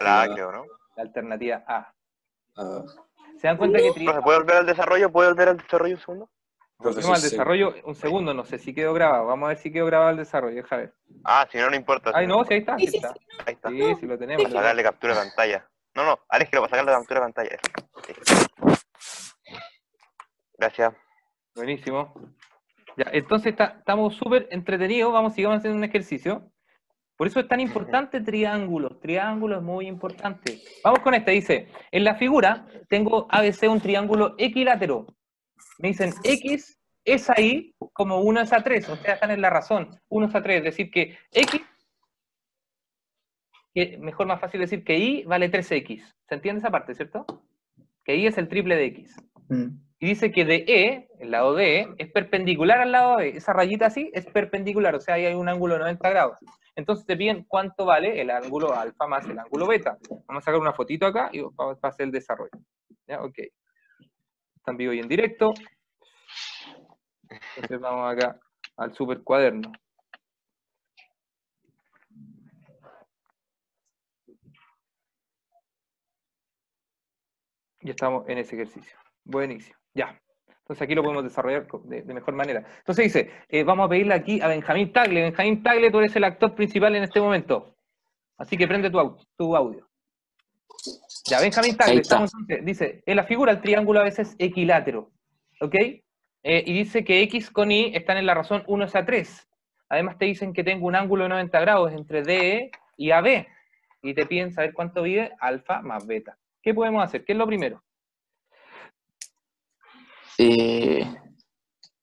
La A, creo, ¿no? La alternativa A. ¿Se dan cuenta que... ¿Puede volver al desarrollo? ¿Puede volver al desarrollo un segundo? Volvemos al desarrollo un segundo, no sé si quedó grabado. Vamos a ver si quedó grabado el desarrollo, deja ver. Ah, si no, no importa. Ay, no, sí, ahí está. Ahí está. Sí, sí lo tenemos. Para sacarle captura de pantalla. No, Alex, que lo va a sacar la captura de pantalla. Sí. Gracias. Buenísimo. Ya, entonces estamos súper entretenidos, sigamos haciendo un ejercicio. Por eso es tan importante triángulos. Triángulos es muy importante. Vamos con este, dice, en la figura tengo ABC un triángulo equilátero. Me dicen X es ahí como 1 es a 3, o sea, están en la razón, 1 es a 3, es decir que X, mejor más fácil decir que Y vale 3X. ¿Se entiende esa parte, cierto? Que Y es el triple de X. Y dice que DE, el lado DE, es perpendicular al lado B. Esa rayita así es perpendicular, o sea, ahí hay un ángulo de 90 grados. Entonces te piden cuánto vale el ángulo alfa más el ángulo beta. Vamos a sacar una fotito acá y vamos a hacer el desarrollo. ¿Ya? Ok. Está en vivo y en directo. Entonces vamos acá al super cuaderno. Y estamos en ese ejercicio. Buenísimo. Ya. Entonces aquí lo podemos desarrollar de mejor manera. Entonces dice, vamos a pedirle aquí a Benjamín Tagle. Benjamín Tagle, tú eres el actor principal en este momento. Así que prende tu audio. Ya, Benjamín Tagle, estamos entonces, dice, en la figura el triángulo a veces es equilátero. ¿Ok? Y dice que X con Y están en la razón 1 es a 3. Además te dicen que tengo un ángulo de 90 grados entre DE y AB. Y te piden saber cuánto vive alfa más beta. ¿Qué podemos hacer? ¿Qué es lo primero?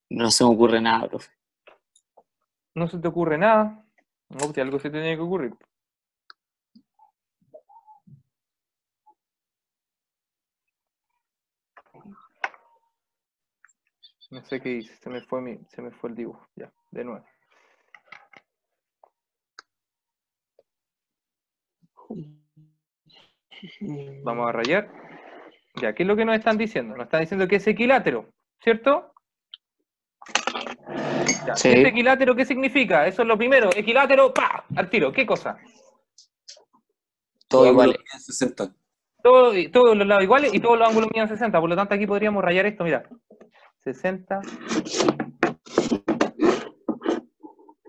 No se me ocurre nada, profe. ¿No se te ocurre nada? No, que algo se te tiene que ocurrir. No sé qué hice, se me fue el dibujo. Ya, de nuevo. Vamos a rayar. Ya, ¿qué es lo que nos están diciendo? Nos están diciendo que es equilátero, ¿cierto? Ya, Sí. ¿este equilátero qué significa? Eso es lo primero. Equilátero, ¡pa! Al tiro. ¿Qué cosa? Todo igual. 60. Todos los lados iguales y todos los ángulos miden 60. Por lo tanto, aquí podríamos rayar esto, mira. 60.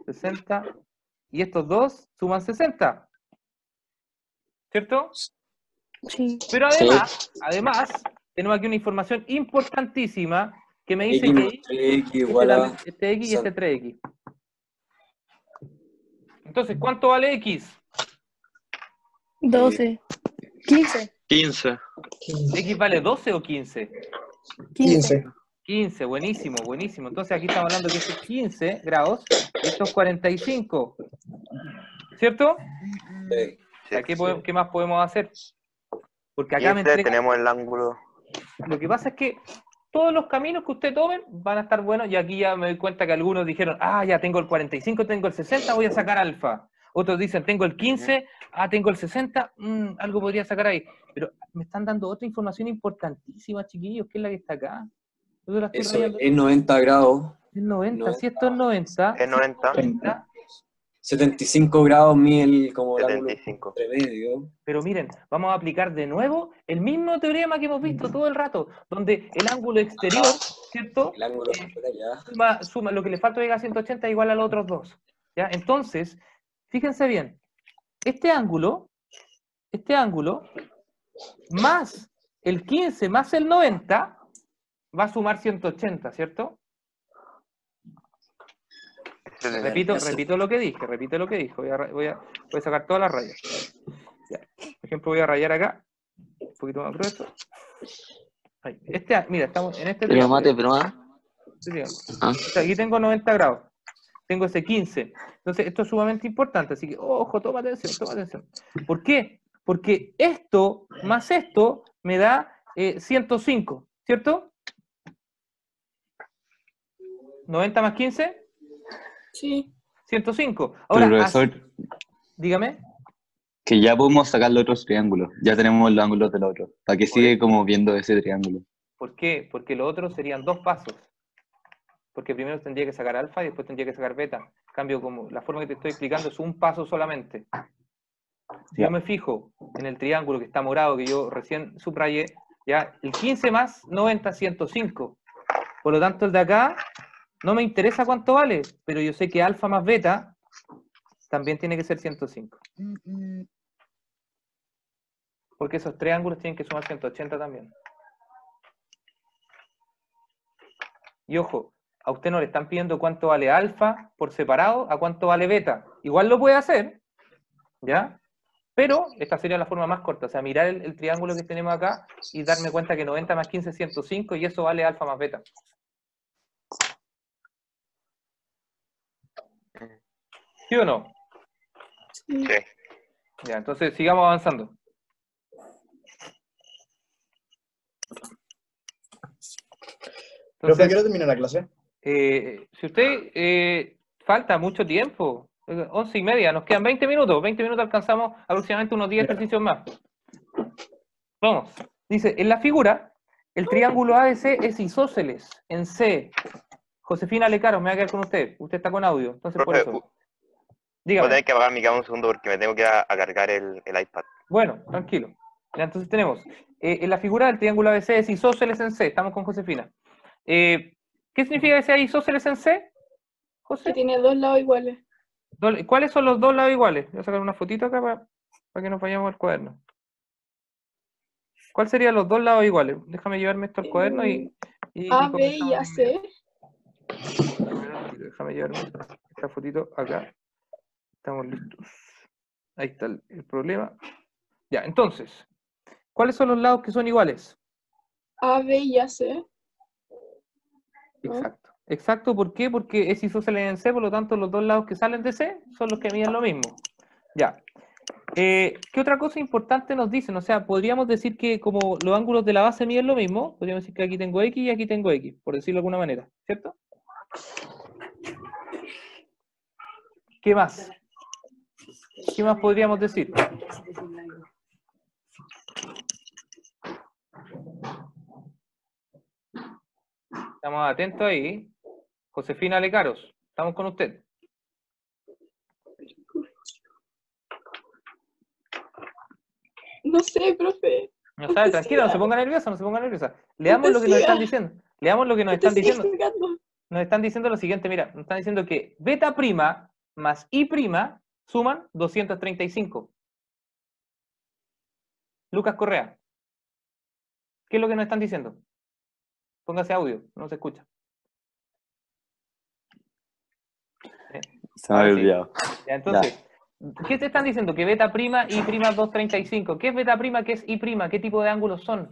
60. Y estos dos suman 60. ¿Cierto? Sí. Pero además, tenemos aquí una información importantísima que me dice X que X igual a este X y este 3X. Entonces, ¿cuánto vale X? 12. 15. 15. ¿X vale 12 o 15? 15. 15, buenísimo, buenísimo. Entonces aquí estamos hablando que esto es 15 grados, esto es 45. ¿Cierto? Sí. ¿Qué más podemos hacer? Porque acá me entrega... tenemos el ángulo. Lo que pasa es que todos los caminos que usted tome van a estar buenos, y aquí ya me doy cuenta que algunos dijeron, ya tengo el 45, tengo el 60, voy a sacar alfa. Otros dicen, tengo el 15, tengo el 60, algo podría sacar ahí. Pero me están dando otra información importantísima, chiquillos, que es la que está acá. Eso es 90 grados. Es 90, si esto es 90. Es 90. 75 grados mide como el ángulo 75. intermedio. Pero miren, vamos a aplicar de nuevo el mismo teorema que hemos visto todo el rato, donde el ángulo exterior, ¿cierto? El ángulo ya. Suma lo que le falta llega a 180 igual a los otros dos. ¿Ya? Entonces, fíjense bien, este ángulo más el 15 más el 90 va a sumar 180, ¿cierto? Repito lo que dije, voy a sacar todas las rayas. Ya. Por ejemplo, voy a rayar acá, un poquito más grueso. Ahí. Mira, estamos en este Pero mate, aquí tengo 90 grados, tengo ese 15. Entonces, esto es sumamente importante, así que, ojo, toma atención. ¿Por qué? Porque esto más esto me da 105, ¿cierto? 90 más 15. Sí. 105. Ahora, pero profesor, dígame. Que ya podemos sacar los otros triángulos. Ya tenemos los ángulos del otro. ¿Para que sigue como viendo ese triángulo? ¿Por qué? Porque los otros serían dos pasos. Porque primero tendría que sacar alfa y después tendría que sacar beta. En cambio, como la forma que te estoy explicando es un paso solamente. Si yo me fijo en el triángulo que está morado, que yo recién subrayé, ya el 15 más 90, 105. Por lo tanto, el de acá no me interesa cuánto vale, pero yo sé que alfa más beta también tiene que ser 105. Porque esos tres ángulos tienen que sumar 180 también. Y ojo, a usted no le están pidiendo cuánto vale alfa por separado a cuánto vale beta. Igual lo puede hacer, ¿ya? Pero esta sería la forma más corta, o sea, mirar el triángulo que tenemos acá y darme cuenta que 90 más 15 es 105 y eso vale alfa más beta. ¿Sí o no? Sí. Ya, entonces sigamos avanzando. ¿Profe, quiero terminar la clase? Si usted falta mucho tiempo, 11:30, nos quedan 20 minutos, 20 minutos alcanzamos aproximadamente unos 10 ejercicios más. Vamos, dice, en la figura, el triángulo ABC es isósceles en C. Josefina Lecaros, me voy a quedar con usted está con audio, entonces Profe, por eso. Voy a tener que apagar mi cámara un segundo porque me tengo que ir a cargar el iPad. Bueno, tranquilo. Ya, entonces tenemos, en la figura del triángulo ABC es isósceles en C, estamos con Josefina. ¿Qué significa que sea isósceles en C? José. Que tiene dos lados iguales. ¿Cuáles son los dos lados iguales? Voy a sacar una fotito acá para que nos vayamos al cuaderno. ¿Cuáles serían los dos lados iguales? Déjame llevarme esto al cuaderno y A, B y AC. Déjame llevarme esta fotito acá. Estamos listos. Ahí está el problema. Ya, entonces, ¿cuáles son los lados que son iguales? A, B y AC. Exacto. Exacto, ¿por qué? Porque es isósceles en C, por lo tanto los dos lados que salen de C son los que miden lo mismo. Ya. ¿Qué otra cosa importante nos dicen? O sea, podríamos decir que como los ángulos de la base miden lo mismo, podríamos decir que aquí tengo X y aquí tengo X, por decirlo de alguna manera, ¿cierto? ¿Qué más? ¿Qué más podríamos decir? Estamos atentos ahí. Josefina Lecaros, estamos con usted. No sé, profe. No sabe, tranquila, no se ponga nerviosa, no se ponga nerviosa. Leamos lo que nos están diciendo. Leamos lo que nos están diciendo. Nos están diciendo lo siguiente, mira, nos están diciendo que beta prima más I prima suman 235. Lucas Correa. ¿Qué es lo que nos están diciendo? Póngase audio, no se escucha. Se me había olvidado. Ya, entonces, ¿qué te están diciendo? Que beta prima y prima 235. ¿Qué es beta prima? ¿Qué es I prima? ¿Qué tipo de ángulos son?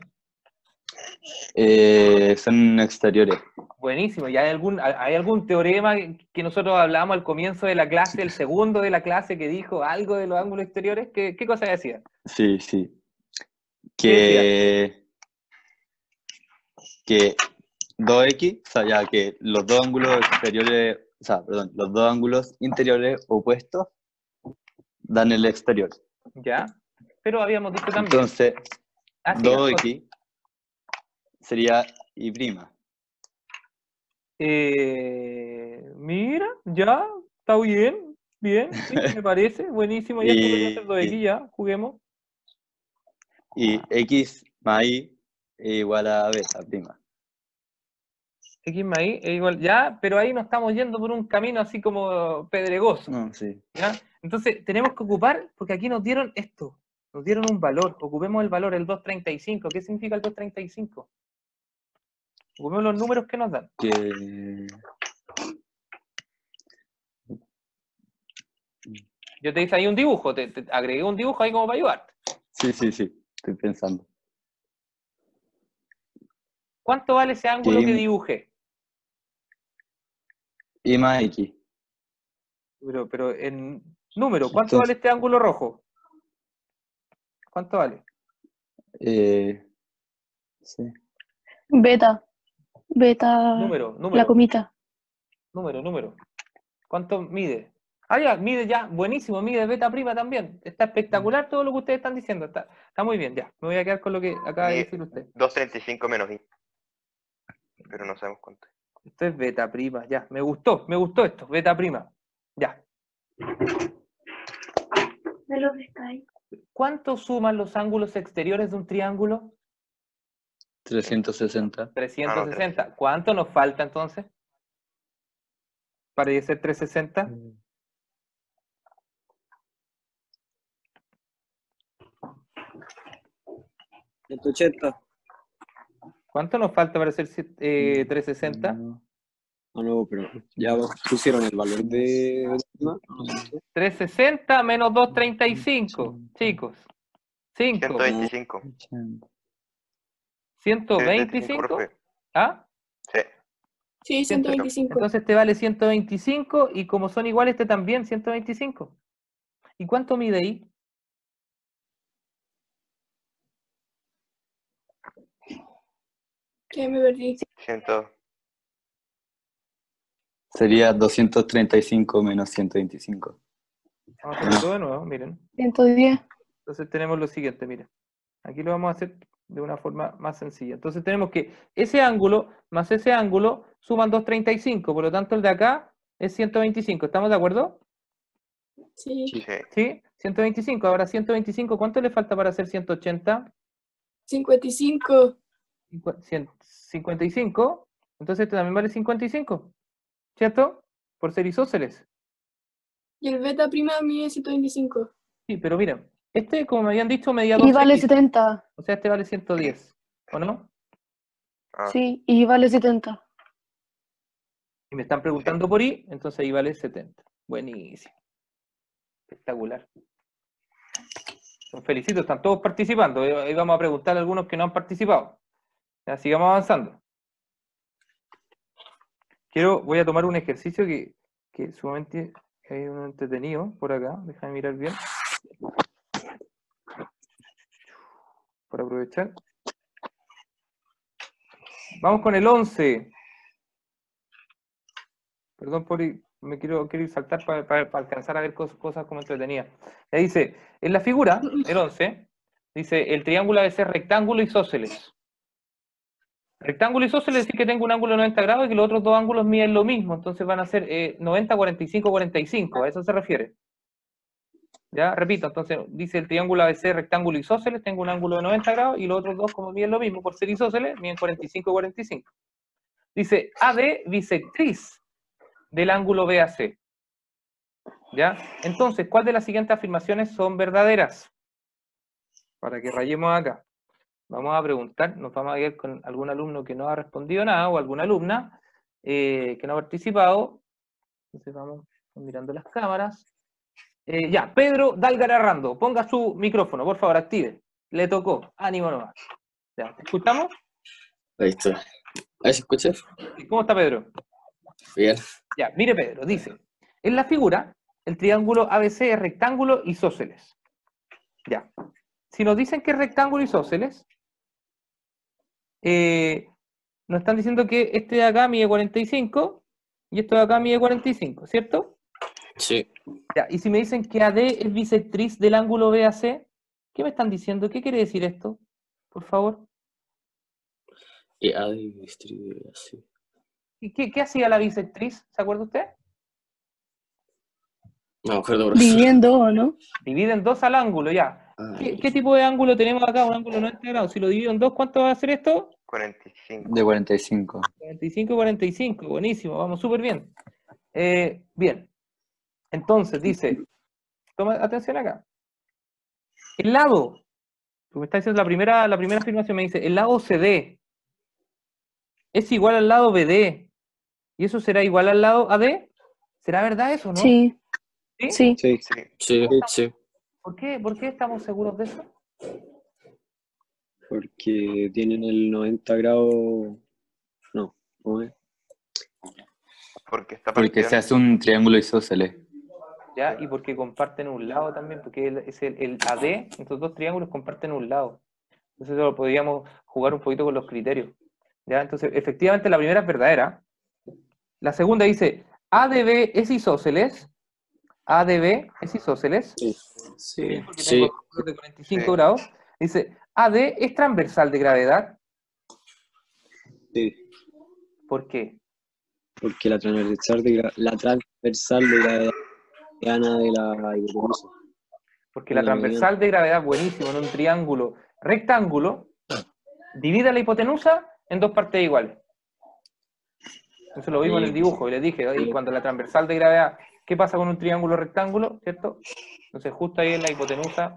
Son exteriores. Buenísimo. ¿Y hay algún teorema que nosotros hablamos al comienzo de la clase, el segundo de la clase, que dijo algo de los ángulos exteriores? ¿Qué cosa decía? Sí, sí. ¿Qué Que 2x, o sea, ya que los dos ángulos exteriores, o sea, perdón, los dos ángulos interiores opuestos dan el exterior. Ya. Pero habíamos dicho también. Entonces, sí, 2x sería y prima. Mira, ya, está bien, sí, me parece, buenísimo, ya podría hacer 2x, ya, juguemos. Y x más y es igual a beta prima. X más y es igual, ya, pero ahí nos estamos yendo por un camino así como pedregoso. No, sí. ¿Ya? Entonces, tenemos que ocupar, porque aquí nos dieron esto, nos dieron un valor, ocupemos el valor, el 235. ¿Qué significa el 235? Ocupemos los números que nos dan. Yo te hice ahí un dibujo, te agregué un dibujo ahí como para ayudarte. Sí, estoy pensando. ¿Cuánto vale ese ángulo que dibujé? Y más x. Pero en número, ¿cuánto vale este ángulo rojo? ¿Cuánto vale? Sí. Beta. Número. La comita. Número. ¿Cuánto mide? Ah, ya, mide ya, buenísimo, mide beta prima también. Está espectacular todo lo que ustedes están diciendo. Está muy bien, ya. Me voy a quedar con lo que acaba de decir usted. 235 menos i. Pero no sabemos cuánto. Esto es beta prima, ya. Me gustó esto, beta prima. Ya. Me lo pescáis. ¿Cuánto suman los ángulos exteriores de un triángulo? 360. 360. ¿Cuánto nos falta entonces? Para ser 360. 180. ¿Cuánto nos falta para ser 360? No, pero ya pusieron el valor de... 360 menos 235, chicos. 5. 125. 125. ¿Ah? Sí. Sí, 125. Entonces este vale 125 y como son iguales este también 125. ¿Y cuánto mide ahí? ¿Qué me perdí? 100. Sería 235 menos 125. Vamos a hacerlo todo de nuevo, miren. 110. Entonces tenemos lo siguiente, miren. Aquí lo vamos a hacer de una forma más sencilla. Entonces tenemos que ese ángulo más ese ángulo suman 235, por lo tanto el de acá es 125. ¿Estamos de acuerdo? Sí. ¿Sí? 125. Ahora 125, ¿cuánto le falta para hacer 180? 55. 55. Entonces este también vale 55. ¿Cierto? Por ser isósceles. Y el beta prima mide 125. Sí, pero miren, este, como me habían dicho, medía 2x. Y vale 70. O sea, este vale 110. ¿O no? Sí, y vale 70. Y me están preguntando por I, entonces ahí vale 70. Buenísimo. Espectacular. Los felicito, están todos participando. Ahí vamos a preguntar a algunos que no han participado. Ya, sigamos avanzando. Voy a tomar un ejercicio que sumamente hay uno entretenido por acá. Déjame mirar bien. Para aprovechar. Vamos con el 11. Perdón por ir, quiero ir saltar para alcanzar a ver cosas como entretenidas. Le dice, en la figura, el 11, dice, el triángulo debe ser rectángulo isósceles. Rectángulo isósceles es decir que tengo un ángulo de 90 grados y que los otros dos ángulos miden lo mismo, entonces van a ser 90, 45, 45, a eso se refiere. Ya, repito, entonces dice el triángulo ABC rectángulo isósceles, tengo un ángulo de 90 grados y los otros dos, como miden lo mismo, por ser isósceles, miden 45, 45. Dice AD bisectriz del ángulo BAC. ¿Ya? Entonces, ¿cuál de las siguientes afirmaciones son verdaderas? Para que rayemos acá. Vamos a preguntar, nos vamos a ir con algún alumno que no ha respondido nada o alguna alumna que no ha participado. Entonces vamos mirando las cámaras. Ya, Pedro Dalgararrando, ponga su micrófono, por favor, active. Le tocó, ánimo nomás. Ya, ¿te escuchamos? Ahí está. Ahí se escucha. ¿Cómo está Pedro? Bien. Ya, mire Pedro, dice, en la figura, el triángulo ABC es rectángulo isósceles. Ya. Si nos dicen que es rectángulo isósceles, nos están diciendo que este de acá mide 45 y esto de acá mide 45, ¿cierto? Sí. Ya, y si me dicen que AD es bisectriz del ángulo BAC, ¿qué me están diciendo? ¿Qué quiere decir esto? Por favor. Y AD distribuye así. ¿Y qué hacía la bisectriz? ¿Se acuerda usted? No, me acuerdo, profesor. Divide en dos, ¿o no? Divide en dos al ángulo, ya. Ah, ¿Qué tipo de ángulo tenemos acá? Un ángulo 90 grados. Si lo divido en dos, ¿cuánto va a hacer esto? 45. De 45. 45 y 45, buenísimo, vamos súper bien. Bien, entonces dice, toma atención acá. El lado, lo que me está diciendo la primera afirmación, me dice, el lado CD es igual al lado BD, y eso será igual al lado AD. ¿Será verdad eso, no? Sí. ¿Sí? Sí. Sí. ¿Por qué estamos seguros de eso? Porque tienen el 90 grados. No, ¿cómo es? Porque está Porque partido se hace un triángulo isósceles. ¿Ya? Y porque comparten un lado también, porque es el AD, estos dos triángulos comparten un lado. Entonces eso lo podríamos jugar un poquito con los criterios. ¿Ya? Entonces, efectivamente, la primera es verdadera. La segunda dice, ADB es isósceles. ADB es isósceles. Sí. Porque tengo ángulos de 45 grados. Dice, AD es transversal de gravedad. Sí. ¿Por qué? Porque la transversal de gravedad gana de la hipotenusa. Porque la transversal de gravedad, buenísimo, en un triángulo rectángulo, divide la hipotenusa en dos partes iguales. Eso lo vimos en el dibujo, y les dije, ahí, cuando la transversal de gravedad, ¿qué pasa con un triángulo rectángulo? ¿Cierto? Entonces, justo ahí en la hipotenusa,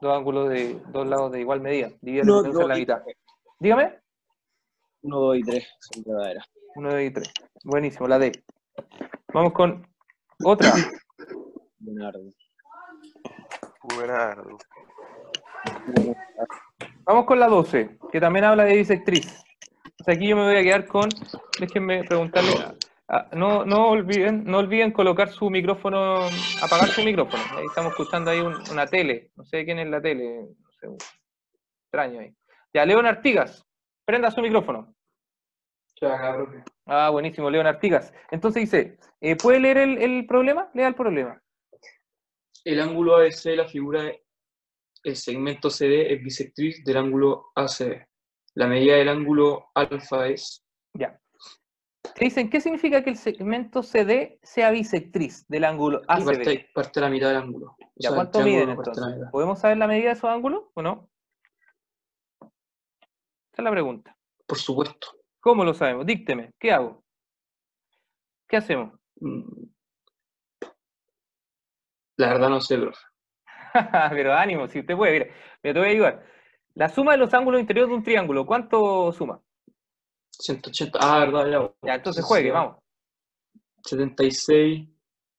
dos ángulos de dos lados de igual medida. Divide la hipotenusa en la mitad. Dígame. 1, 2 y 3 son verdaderas. 1, 2 y 3. Buenísimo, la D. Vamos con otra. Buenardo. Vamos con la 12, que también habla de bisectriz. O sea, aquí yo me voy a quedar con, déjenme preguntarle, no olviden colocar su micrófono, apagar su micrófono. Ahí estamos escuchando ahí una tele, no sé quién es la tele, no sé, extraño ahí. Ya, León Artigas, prenda su micrófono. Ah, buenísimo, León Artigas. Entonces dice, ¿puede leer el problema? Lea el problema. El ángulo ABC de la figura, el segmento CD es bisectriz del ángulo ACB. La medida del ángulo alfa es... Ya. Te dicen, ¿qué significa que el segmento CD sea bisectriz del ángulo ACB? Parte de la mitad del ángulo. Ya, O sea, ¿cuánto el miden triángulo parte de la entonces? mitad. ¿Podemos saber la medida de esos ángulos o no? Esa es la pregunta. Por supuesto. ¿Cómo lo sabemos? Dícteme. ¿Qué hago? ¿Qué hacemos? La verdad no sé, profe. Pero ánimo, si usted puede. Mira, te voy a ayudar. La suma de los ángulos interiores de un triángulo, ¿cuánto suma? 180. Ah, verdad, ya. Ya, entonces juegue, vamos. 76.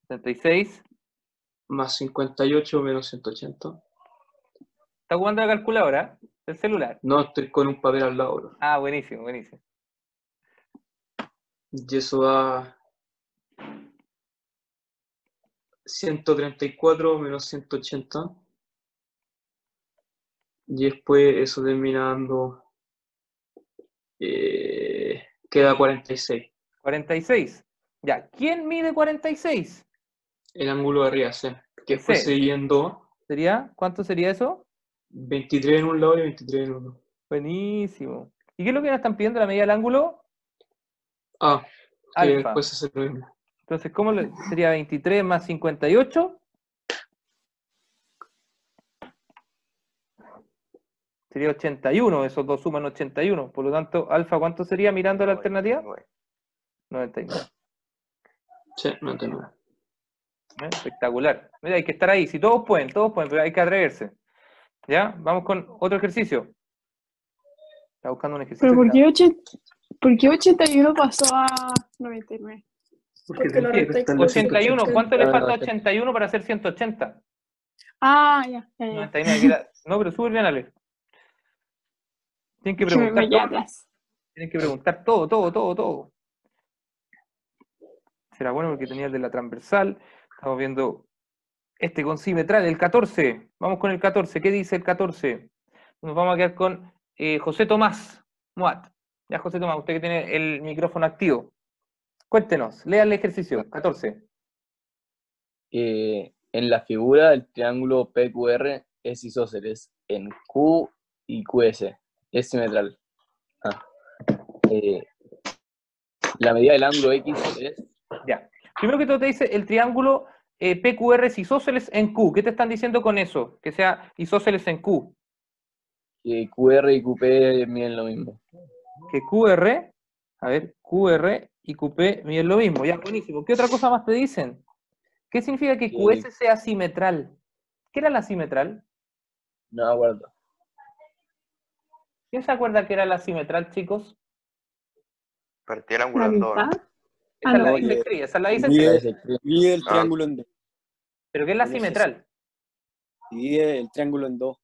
76. Más 58 menos 180. ¿Está jugando la calculadora? ¿El celular? No, estoy con un papel al lado, profe. Ah, buenísimo, buenísimo. Y eso da 134 menos 180. Y después eso termina dando... queda 46. 46. Ya, ¿quién mide 46? El ángulo de arriba, C. Que después C. se divide en 2. ¿Sería? ¿Cuánto sería eso? 23 en un lado y 23 en otro. Buenísimo. ¿Y qué es lo que nos están pidiendo? ¿La medida del ángulo? Ah, que Alfa. después hace lo mismo. Entonces, ¿cómo sería 23 más 58? Sería 81, esos dos suman 81. Por lo tanto, alfa, ¿cuánto sería mirando la alternativa? 99. Sí, 99. Espectacular. Mira, hay que estar ahí. Si todos pueden, pero hay que atreverse. ¿Ya? Vamos con otro ejercicio. Está buscando un ejercicio. ¿Pero por qué 81 pasó a 99? Porque lo resté con 81, ¿cuánto le Ah, falta a ok. 81 para hacer 180? Ah, ya. 99 queda... No, pero súper bien, Ale. Tienen que Que me preguntar todo. atrás. Tienen que preguntar todo. Será bueno porque tenía el de la transversal. Estamos viendo este con simetral, el 14. Vamos con el 14. ¿Qué dice el 14? Nos vamos a quedar con José Tomás Moat. Ya, José Tomás, usted que tiene el micrófono activo. Cuéntenos, lea el ejercicio, 14. En la figura el triángulo PQR es isósceles en Q y QS. Es simetral. La medida del ángulo X es... Ya. Primero que todo te dice el triángulo PQR es isósceles en Q. ¿Qué te están diciendo con eso? Que sea isósceles en Q. Que QR y QP miden lo mismo. Que QR, a ver, QR y QP miden lo mismo. Ya, buenísimo. ¿Qué otra cosa más te dicen? ¿Qué significa que QS sea simetral? ¿Qué era la simetral? No me acuerdo. ¿Quién se acuerda que era la simetral, chicos? Partí el ángulo en dos, ¿no? Esa es la bisectriz, esa es la bisectriz. Divide el triángulo en dos. ¿Pero qué es la simetral? Divide el triángulo en dos.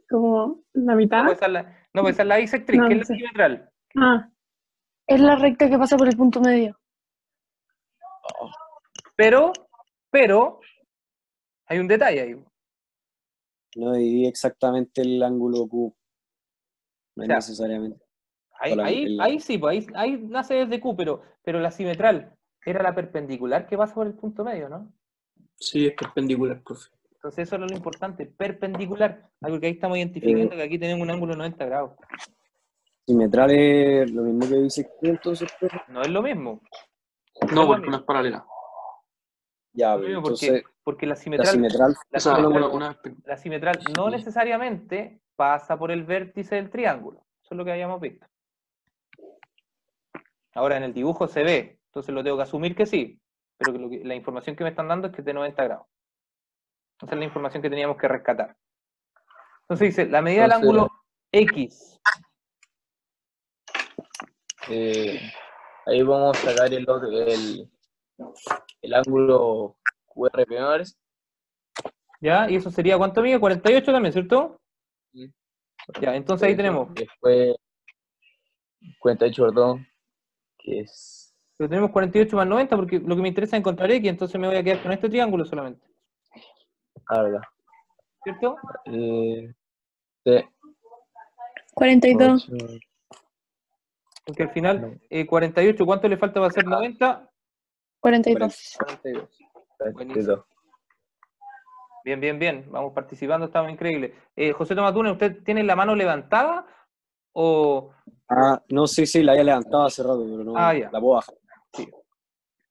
Como la mitad. No, pues esa es la bisectriz. No, ¿Qué no es sé. la simetral? Ah, Es la recta que pasa por el punto medio. Pero, hay un detalle ahí. No divide exactamente el ángulo Q. No es necesariamente. Ahí sí, pues ahí nace desde Q, pero la simetral era la perpendicular que pasa por el punto medio, ¿no? Sí, es perpendicular, profe. Entonces eso es lo importante, perpendicular. Algo que ahí estamos identificando que aquí tenemos un ángulo de 90 grados. Simetral es lo mismo que bisectriz, entonces. No es lo mismo. No, porque no es paralela. Ya, Lo mismo entonces. porque la simetral la simetral no necesariamente pasa por el vértice del triángulo. Eso es lo que habíamos visto. Ahora en el dibujo se ve, entonces lo tengo que asumir que sí, pero que la información que me están dando es que es de 90 grados. Esa es la información que teníamos que rescatar. Entonces dice, la medida del ángulo X. Ahí vamos a sacar el ángulo QRP, ¿me parece? ¿Ya? ¿Y eso sería cuánto mide? 48 también, ¿cierto? Sí. Ya, entonces ahí tenemos. Después 48, perdón, que es... Pero tenemos 48 más 90 porque lo que me interesa es encontrar X, entonces me voy a quedar con este triángulo solamente. Ah, verdad. ¿Cierto? Sí. 42. Porque al final, 48, ¿cuánto le falta para hacer 90? 42. 42. Buenísimo. Bien. Vamos participando, estamos increíbles. José Tomás Túnez, ¿usted tiene la mano levantada o...? No, sí, la había levantado hace rato, pero no ya. la puedo bajar. Sí.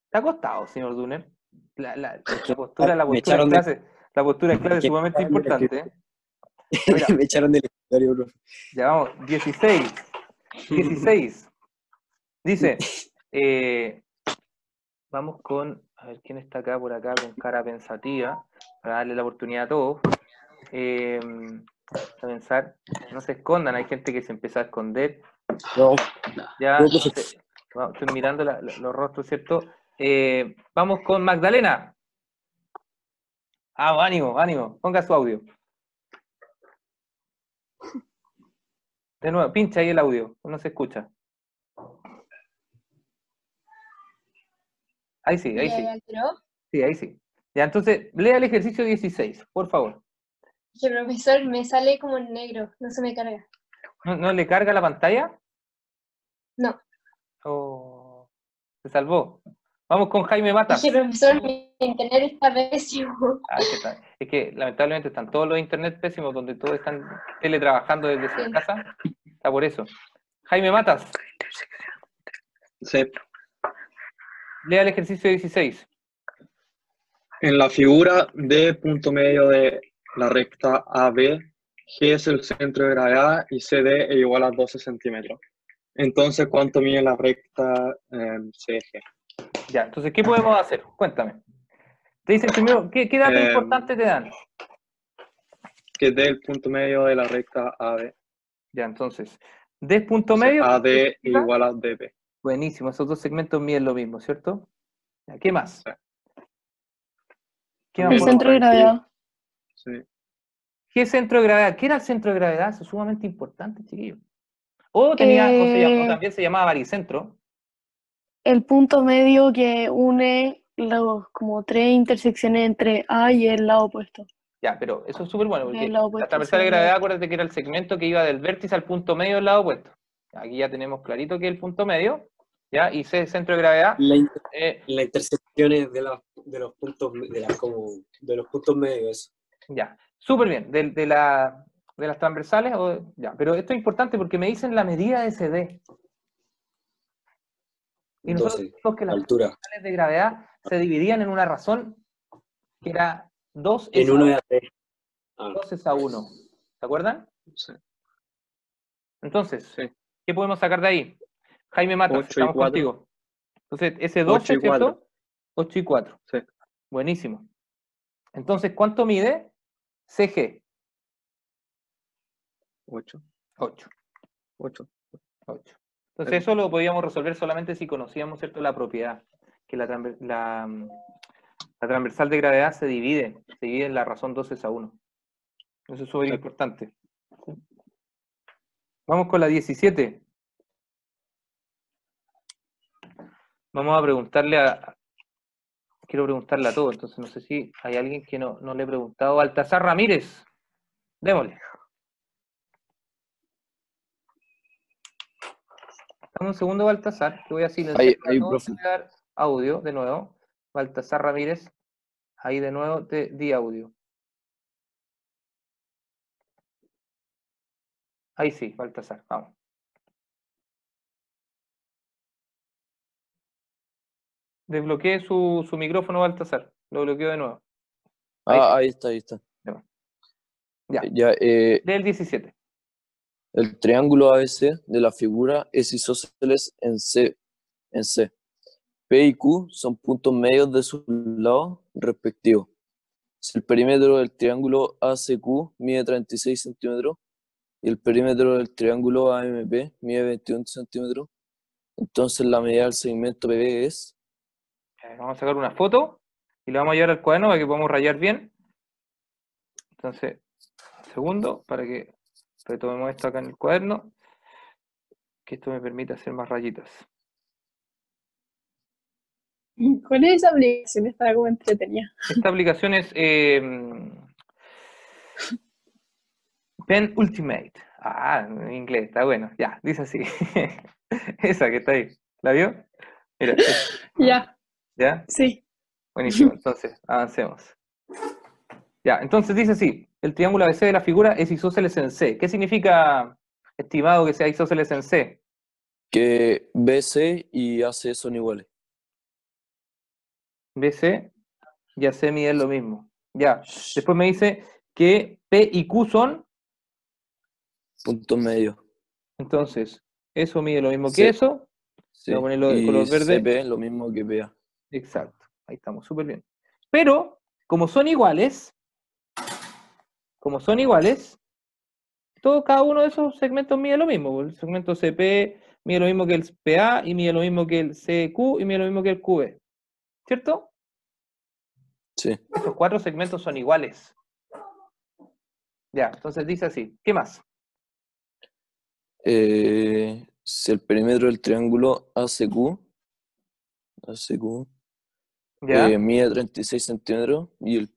Está acostado, señor Duner. La postura en clase es sumamente importante. Me echaron del escritorio, bro. Ya vamos, 16. Dice, vamos con, a ver quién está acá por acá con cara pensativa, para darle la oportunidad a todos. A pensar, no se escondan, hay gente que se empieza a esconder. No. Ya, estoy mirando los rostros, ¿cierto? Vamos con Magdalena. Ánimo, ponga su audio. De nuevo, pincha ahí el audio, no se escucha. Ahí sí. Sí, ahí sí. Ya, entonces, lea el ejercicio 16, por favor. Que profesor, me sale como en negro, no se me carga. ¿No le carga la pantalla? No. Oh, se salvó. Vamos con Jaime Matas. Es que profesor, mi internet está pésimo. Es que lamentablemente están todos los internet pésimos donde todos están teletrabajando desde su casa. Está por eso. Jaime Matas. Sí. Lea el ejercicio 16. En la figura D punto medio de la recta AB, G es el centro de gravedad y CD es igual a 12 centímetros. Entonces, ¿cuánto mide la recta CG? Ya, entonces, ¿qué podemos hacer? Cuéntame. Te dicen primero, ¿qué dato importante te dan? Que D el punto medio de la recta AB. Ya, entonces, D punto medio. AD igual a DB. Buenísimo, esos dos segmentos miden lo mismo, ¿cierto? Ya, ¿qué más? El centro de gravedad. Sí. G centro de gravedad. ¿Qué era el centro de gravedad? Eso es sumamente importante, chiquillos. O también se llamaba baricentro. El punto medio que une los como tres intersecciones entre A y el lado opuesto. Ya, pero eso es súper bueno, porque El lado la opuesto, transversal sí, de el lado gravedad, opuesto. acuérdate que era el segmento que iba del vértice al punto medio del lado opuesto. Aquí ya tenemos clarito que es el punto medio, ¿ya? Y C centro de gravedad. La intersecciones de los puntos de los puntos medios, eso. Ya, súper bien. De las transversales, ya. Pero esto es importante porque me dicen la medida de CD. Y nosotros 12, dijimos que las altura. transversales de gravedad se dividían en una razón que era 2 En 1 y a 3. 2 es a 1. ¿Se acuerdan? Sí. Entonces, ¿qué podemos sacar de ahí? Jaime Matas, 8 y estamos 4. contigo. Entonces, ese 12, 8 y 4. ¿cierto? 8 y 4. Sí. Buenísimo. Entonces, ¿cuánto mide CG? 8. 8. 8. 8. Entonces, eso lo podíamos resolver solamente si conocíamos, ¿cierto?, la propiedad, que la transversal de gravedad se divide en la razón 2 es a 1. Eso es súper importante. Vamos con la 17. Vamos a preguntarle quiero preguntarle a todos, entonces no sé si hay alguien que no le he preguntado. Baltasar Ramírez, démosle. Dame un segundo, Baltasar, que voy a silenciar Ahí, todo, profe. voy a dar audio de nuevo. Baltasar Ramírez, ahí de nuevo te di audio. Ahí sí, Baltasar, vamos. Desbloqueé su micrófono, Baltasar. Lo bloqueo de nuevo. Ahí está. Ya. Del 17. El triángulo ABC de la figura es isósceles en C. P y Q son puntos medios de sus lados respectivos. Si el perímetro del triángulo ACQ mide 36 centímetros y el perímetro del triángulo AMP mide 21 centímetros, entonces la medida del segmento PB es... Vamos a sacar una foto y la vamos a llevar al cuaderno para que podamos rayar bien. Entonces, un segundo para que retomemos esto acá en el cuaderno, que esto me permite hacer más rayitas. ¿Cuál es esa aplicación? Estaba como entretenida. Esta aplicación es Pen Ultimate. En inglés, está bueno. Ya, dice así. Esa que está ahí. ¿La vio? Mira. Ya. ¿Ya? Sí. Buenísimo, entonces, avancemos. Ya, entonces dice así, el triángulo ABC de la figura es isósceles en C. ¿Qué significa, estimado, que sea isósceles en C? Que BC y AC son iguales. BC y AC miden lo mismo. Ya, después me dice que P y Q son... puntos medios. Entonces, eso mide lo mismo Sí. que eso. Sí. Voy a ponerlo de Y color verde. CP es lo mismo que PA. Exacto, ahí estamos, súper bien. Pero, como son iguales, cada uno de esos segmentos mide lo mismo. El segmento CP mide lo mismo que el PA, y mide lo mismo que el CQ, y mide lo mismo que el QB. ¿Cierto? Sí. Esos 4 segmentos son iguales. Ya, entonces dice así. ¿Qué más? Si el perímetro del triángulo ACQ ¿Ya? mide 36 centímetros y el...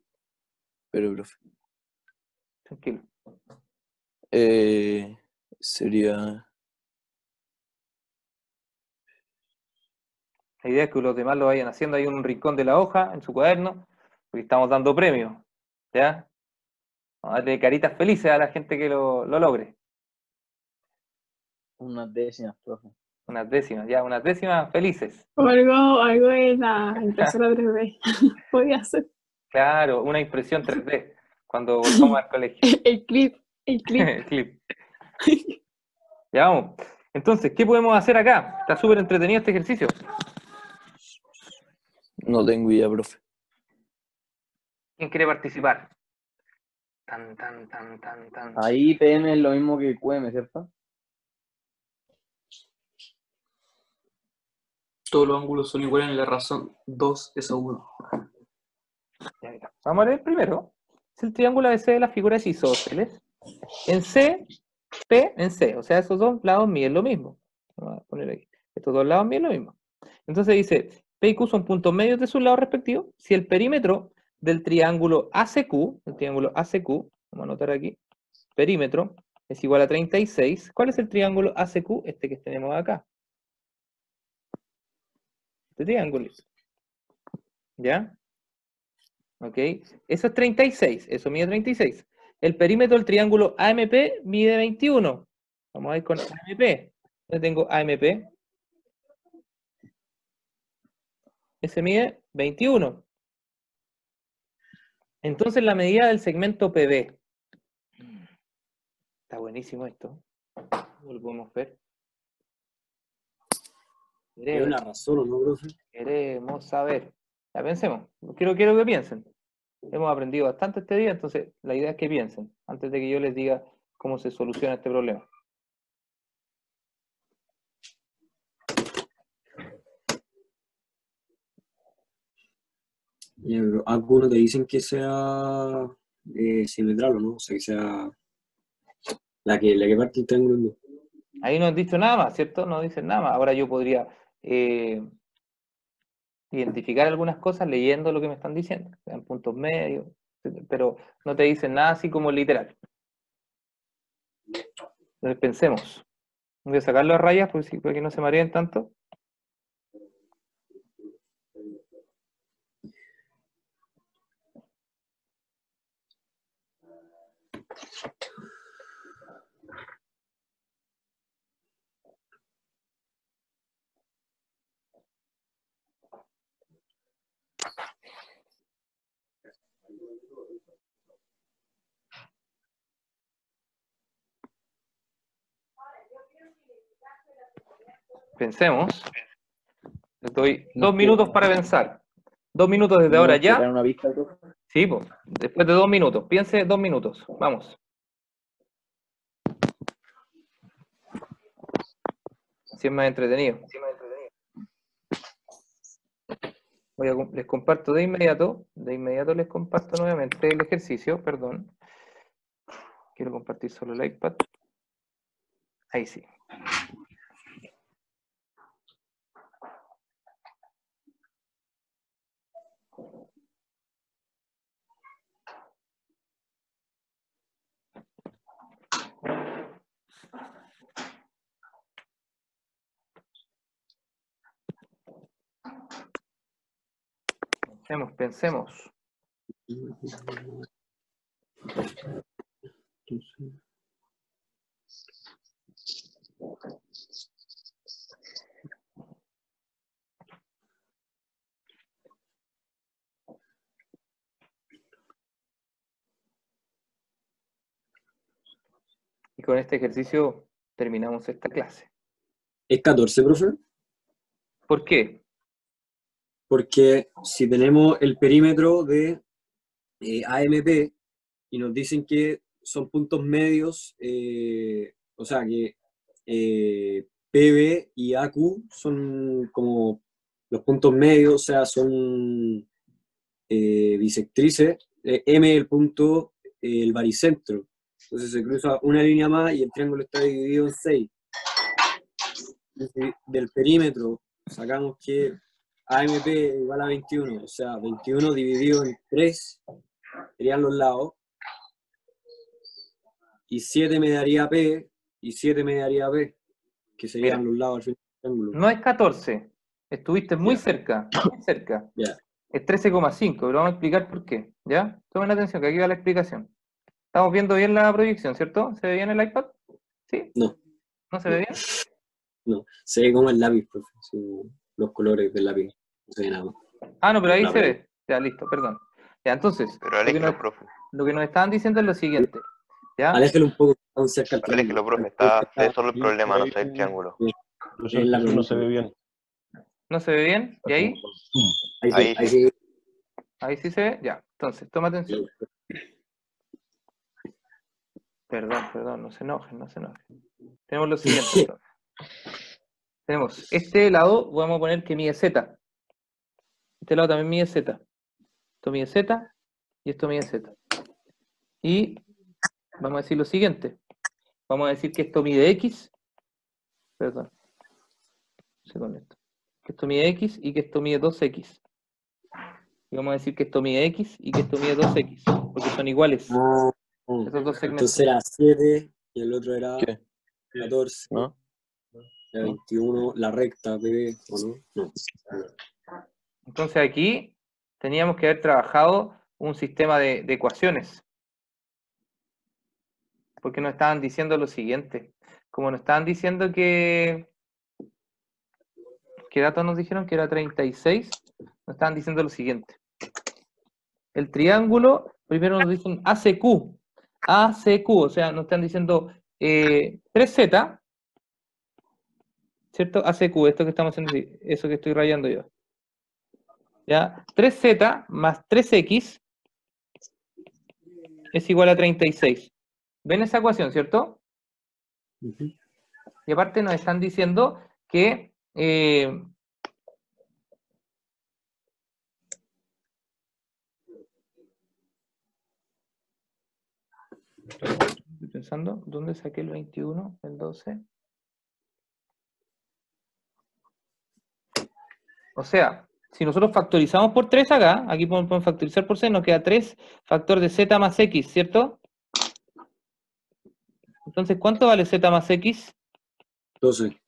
Pero, profe. Tranquilo. Sería... La idea es que los demás lo vayan haciendo ahí en un rincón de la hoja, en su cuaderno, porque estamos dando premios. ¿Ya? Vamos a darle caritas felices a la gente que lo logre. Unas décimas, profe. Unas décimas felices. O algo de la impresora 3D. Podría ser. Claro, una impresión 3D, cuando volvamos al colegio. El clip. El clip. Ya vamos. Entonces, ¿qué podemos hacer acá? Está súper entretenido este ejercicio. No tengo idea, profe. ¿Quién quiere participar? Ahí PM es lo mismo que QM, ¿cierto? Todos los ángulos son iguales en la razón 2 es a 1. Vamos a leer primero. es el triángulo ABC de la figura de isósceles. En C, P en C, o sea, esos dos lados miden lo mismo. Vamos a poner aquí. Estos dos lados miden lo mismo. Entonces dice, P y Q son puntos medios de sus lados respectivos. Si el perímetro del triángulo ACQ, vamos a anotar aquí, perímetro, es igual a 36. ¿Cuál es el triángulo ACQ? Este que tenemos acá. Este triángulo. ¿Ya? Ok. Eso es 36. Eso mide 36. El perímetro del triángulo AMP mide 21. Vamos a ir con AMP. Yo tengo AMP. Ese mide 21. Entonces la medida del segmento PB. Está buenísimo esto. Lo podemos ver. ¿Hay una razón o no, profe? Queremos saber. Ya pensemos. Quiero que piensen. Hemos aprendido bastante este día, entonces la idea es que piensen, antes de que yo les diga cómo se soluciona este problema. Algunos te dicen que sea simetral, ¿o no? O sea, que sea la que parte el triángulo en dos. Ahí no han dicho nada más, ¿cierto? No dicen nada más. Ahora yo podría identificar algunas cosas leyendo lo que me están diciendo, en puntos medios, pero no te dicen nada así como literal. Entonces pensemos. Voy a sacarlo a rayas para que no se mareen tanto. Pensemos. Les doy 2 minutos para pensar. 2 minutos desde ahora ya. Una vista, profe? Sí, pues, después de 2 minutos. Piense 2 minutos. Vamos. Si es más entretenido. Les comparto de inmediato. De inmediato les comparto nuevamente el ejercicio. Perdón. Quiero compartir solo el iPad. Ahí sí. Pensemos. Y con este ejercicio terminamos esta clase. ¿Es 14, profe? ¿Por qué? Porque si tenemos el perímetro de AMP y nos dicen que son puntos medios, o sea que PB y AQ son como los puntos medios, o sea, son bisectrices, M el punto, el baricentro. Entonces se cruza una línea más y el triángulo está dividido en 6. Entonces, del perímetro sacamos que AMP igual a 21, o sea, 21 dividido en 3 serían los lados, y 7 me daría P, y 7 me daría B, que serían los lados al final del triángulo. No es 14, estuviste muy cerca, muy cerca. Es 13,5, pero vamos a explicar por qué, ¿ya? Tomen atención, que aquí va la explicación. Estamos viendo bien la proyección, ¿cierto? ¿Se ve bien el iPad? ¿Sí? No. ¿No se ve bien? No, se ve como el lápiz, profe, los colores del lápiz, no se ve nada. Ah, no, pero ahí se ve. Ya, listo, perdón. Ya, entonces, profe. lo que nos estaban diciendo es lo siguiente. ¿Ya? Aléjelo un poco, tan cerca al triángulo. Aléjelo, profe, es solo el problema, no sé el triángulo. No se ve bien. ¿No se ve bien? ¿Y ahí? Ahí sí se ve. Ya, entonces, toma atención. Perdón, no se enojen. Tenemos lo siguiente, entonces. Tenemos este lado, vamos a poner que mide Z. Este lado también mide Z. Esto mide Z y esto mide Z. Y vamos a decir lo siguiente. Vamos a decir que esto mide X. Perdón. Con esto. Que esto mide X y que esto mide 2X. Y vamos a decir que esto mide X y que esto mide 2X. Porque son iguales. Esos dos segmentos. Entonces era 7 y el otro era ¿Qué? 14. ¿No? Era 21, la recta, bebé, ¿o no? No. Entonces aquí teníamos que haber trabajado un sistema de ecuaciones. Porque nos estaban diciendo lo siguiente. Como nos estaban diciendo que... ¿Qué datos nos dijeron? Que era 36. Nos estaban diciendo lo siguiente. El triángulo, primero nos dicen ACQ. ACQ, o sea, nos están diciendo 3Z. ¿Cierto? ACQ, esto que estamos haciendo, eso que estoy rayando yo. ¿Ya? 3Z más 3X es igual a 36. ¿Ven esa ecuación, cierto? Y aparte nos están diciendo que estoy pensando, ¿dónde saqué el 21, el 12? O sea, si nosotros factorizamos por 3 acá, aquí podemos factorizar por 6, nos queda 3 factor de z más x, ¿cierto? Entonces, ¿cuánto vale z más x? 12.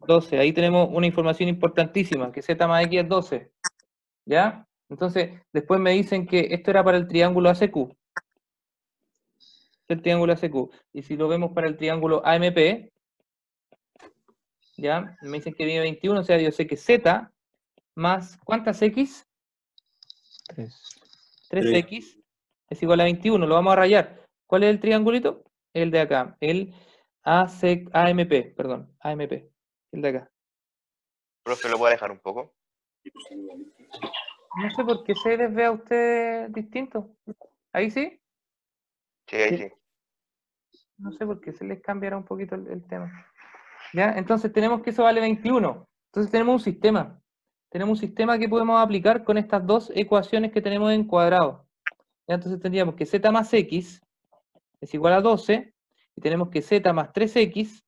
12, ahí tenemos una información importantísima, que z más x es 12. ¿Ya? Entonces, después me dicen que esto era para el triángulo ACQ. El triángulo ACQ. Y si lo vemos para el triángulo AMP, ¿ya? Me dicen que viene 21, o sea, yo sé que z más, ¿cuántas x? 3x es igual a 21, lo vamos a rayar. ¿Cuál es el triangulito? El de acá, el AMP, perdón, AMP, el de acá. Profe, ¿lo puede dejar un poco? No sé por qué se les ve a usted distinto. ¿Ahí sí? Sí, ahí sí. No sé por qué se les cambiará un poquito el tema. ¿Ya? Entonces tenemos que eso vale 21. Entonces tenemos un sistema. Tenemos un sistema que podemos aplicar con estas dos ecuaciones que tenemos en cuadrado. ¿Ya? Entonces tendríamos que z más x es igual a 12, y tenemos que z más 3x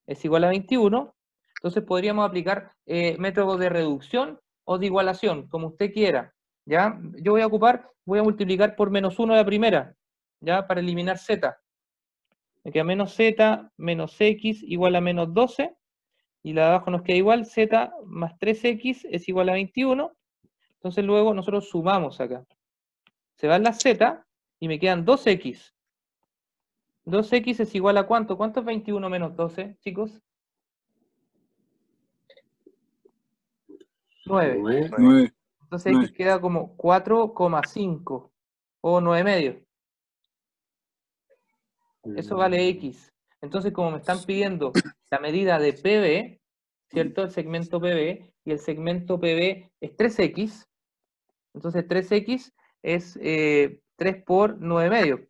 es igual a 21. Entonces podríamos aplicar métodos de reducción o de igualación, como usted quiera. ¿Ya? Yo voy a multiplicar por menos 1 la primera, ¿ya? Para eliminar z. Me queda menos z menos x igual a menos 12. Y la de abajo nos queda igual, z más 3x es igual a 21. Entonces luego nosotros sumamos acá. Se van las z y me quedan 2x. 2x es igual a ¿cuánto? ¿Cuánto es 21 menos 12, chicos? 9. 9. Entonces x queda como 4,5 o 9 medio. Eso vale x. Entonces, como me están pidiendo la medida de PB, ¿cierto? El segmento PB, y el segmento PB es 3x, entonces 3x es 3 por 9 medio,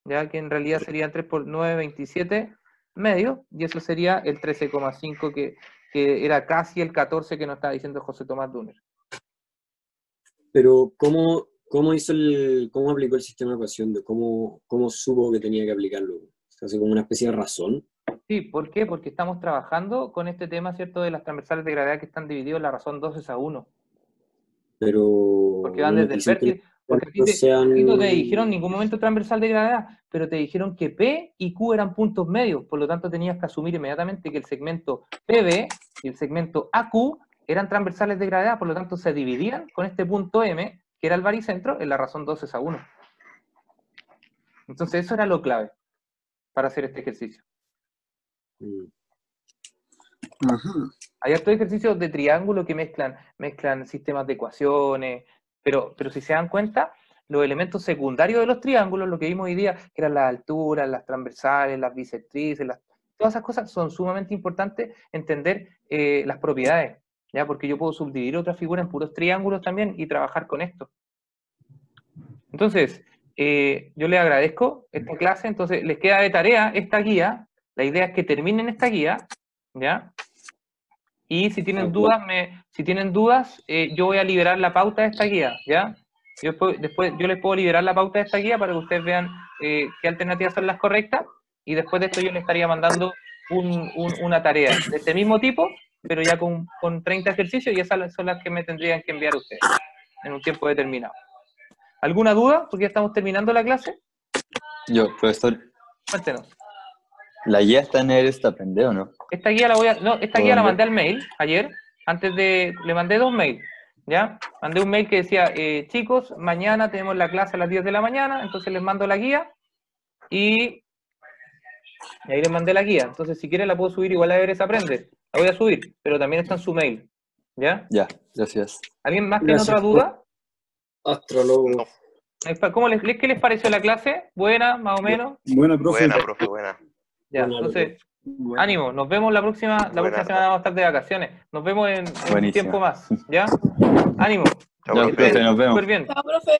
ya que en realidad sería 3 por 9, 27 medio, y eso sería el 13,5 que era casi el 14 que nos estaba diciendo José Tomás Dunner. Pero, ¿cómo aplicó el sistema de ecuación? ¿Cómo supo que tenía que aplicarlo? ¿Hace como una especie de razón? Sí, ¿por qué? Porque estamos trabajando con este tema, ¿cierto?, de las transversales de gravedad que están divididos en la razón 2:1. Pero... Porque van desde el vértice. Porque a ti no te dijeron en ningún momento transversal de gravedad, pero te dijeron que P y Q eran puntos medios, por lo tanto tenías que asumir inmediatamente que el segmento PB y el segmento AQ eran transversales de gravedad, por lo tanto se dividían con este punto M, que era el baricentro, en la razón 2:1. Entonces eso era lo clave para hacer este ejercicio. Hay estos ejercicios de triángulo que mezclan sistemas de ecuaciones, pero si se dan cuenta, los elementos secundarios de los triángulos, lo que vimos hoy día, que eran las alturas, las transversales, las bisectrices, todas esas cosas son sumamente importantes entender las propiedades, ¿ya? Porque yo puedo subdividir otra figura en puros triángulos también y trabajar con esto. Entonces, yo les agradezco esta clase, entonces les queda de tarea esta guía. La idea es que terminen esta guía, ¿ya? Y si tienen dudas, yo voy a liberar la pauta de esta guía, ¿ya? Después yo les puedo liberar la pauta de esta guía para que ustedes vean qué alternativas son las correctas, y después de esto yo les estaría mandando una tarea de este mismo tipo, pero ya con 30 ejercicios, y esas son las que me tendrían que enviar ustedes en un tiempo determinado. ¿Alguna duda? Porque ya estamos terminando la clase. Yo, profesor, Cuéntenos. ¿la guía está en el Aprender o no? Esta guía la mandé al mail ayer, le mandé 2 mails, ¿ya? Mandé un mail que decía, chicos, mañana tenemos la clase a las 10 de la mañana, entonces les mando la guía, y ahí les mandé la guía. Entonces, si quieren la puedo subir igual a Everest Aprende. La voy a subir, pero también está en su mail, ¿ya? Ya, gracias. ¿Alguien más tiene otra duda? Astrólogo. ¿Qué les pareció la clase? ¿Buena, más o menos? Buena, profe. Buena, profe, buena. Ya, entonces, ánimo, nos vemos la próxima semana, vamos a estar de vacaciones. Nos vemos en un tiempo más, ¿ya? Ánimo. Ya, profe, nos vemos. Súper bien. Chao, profe.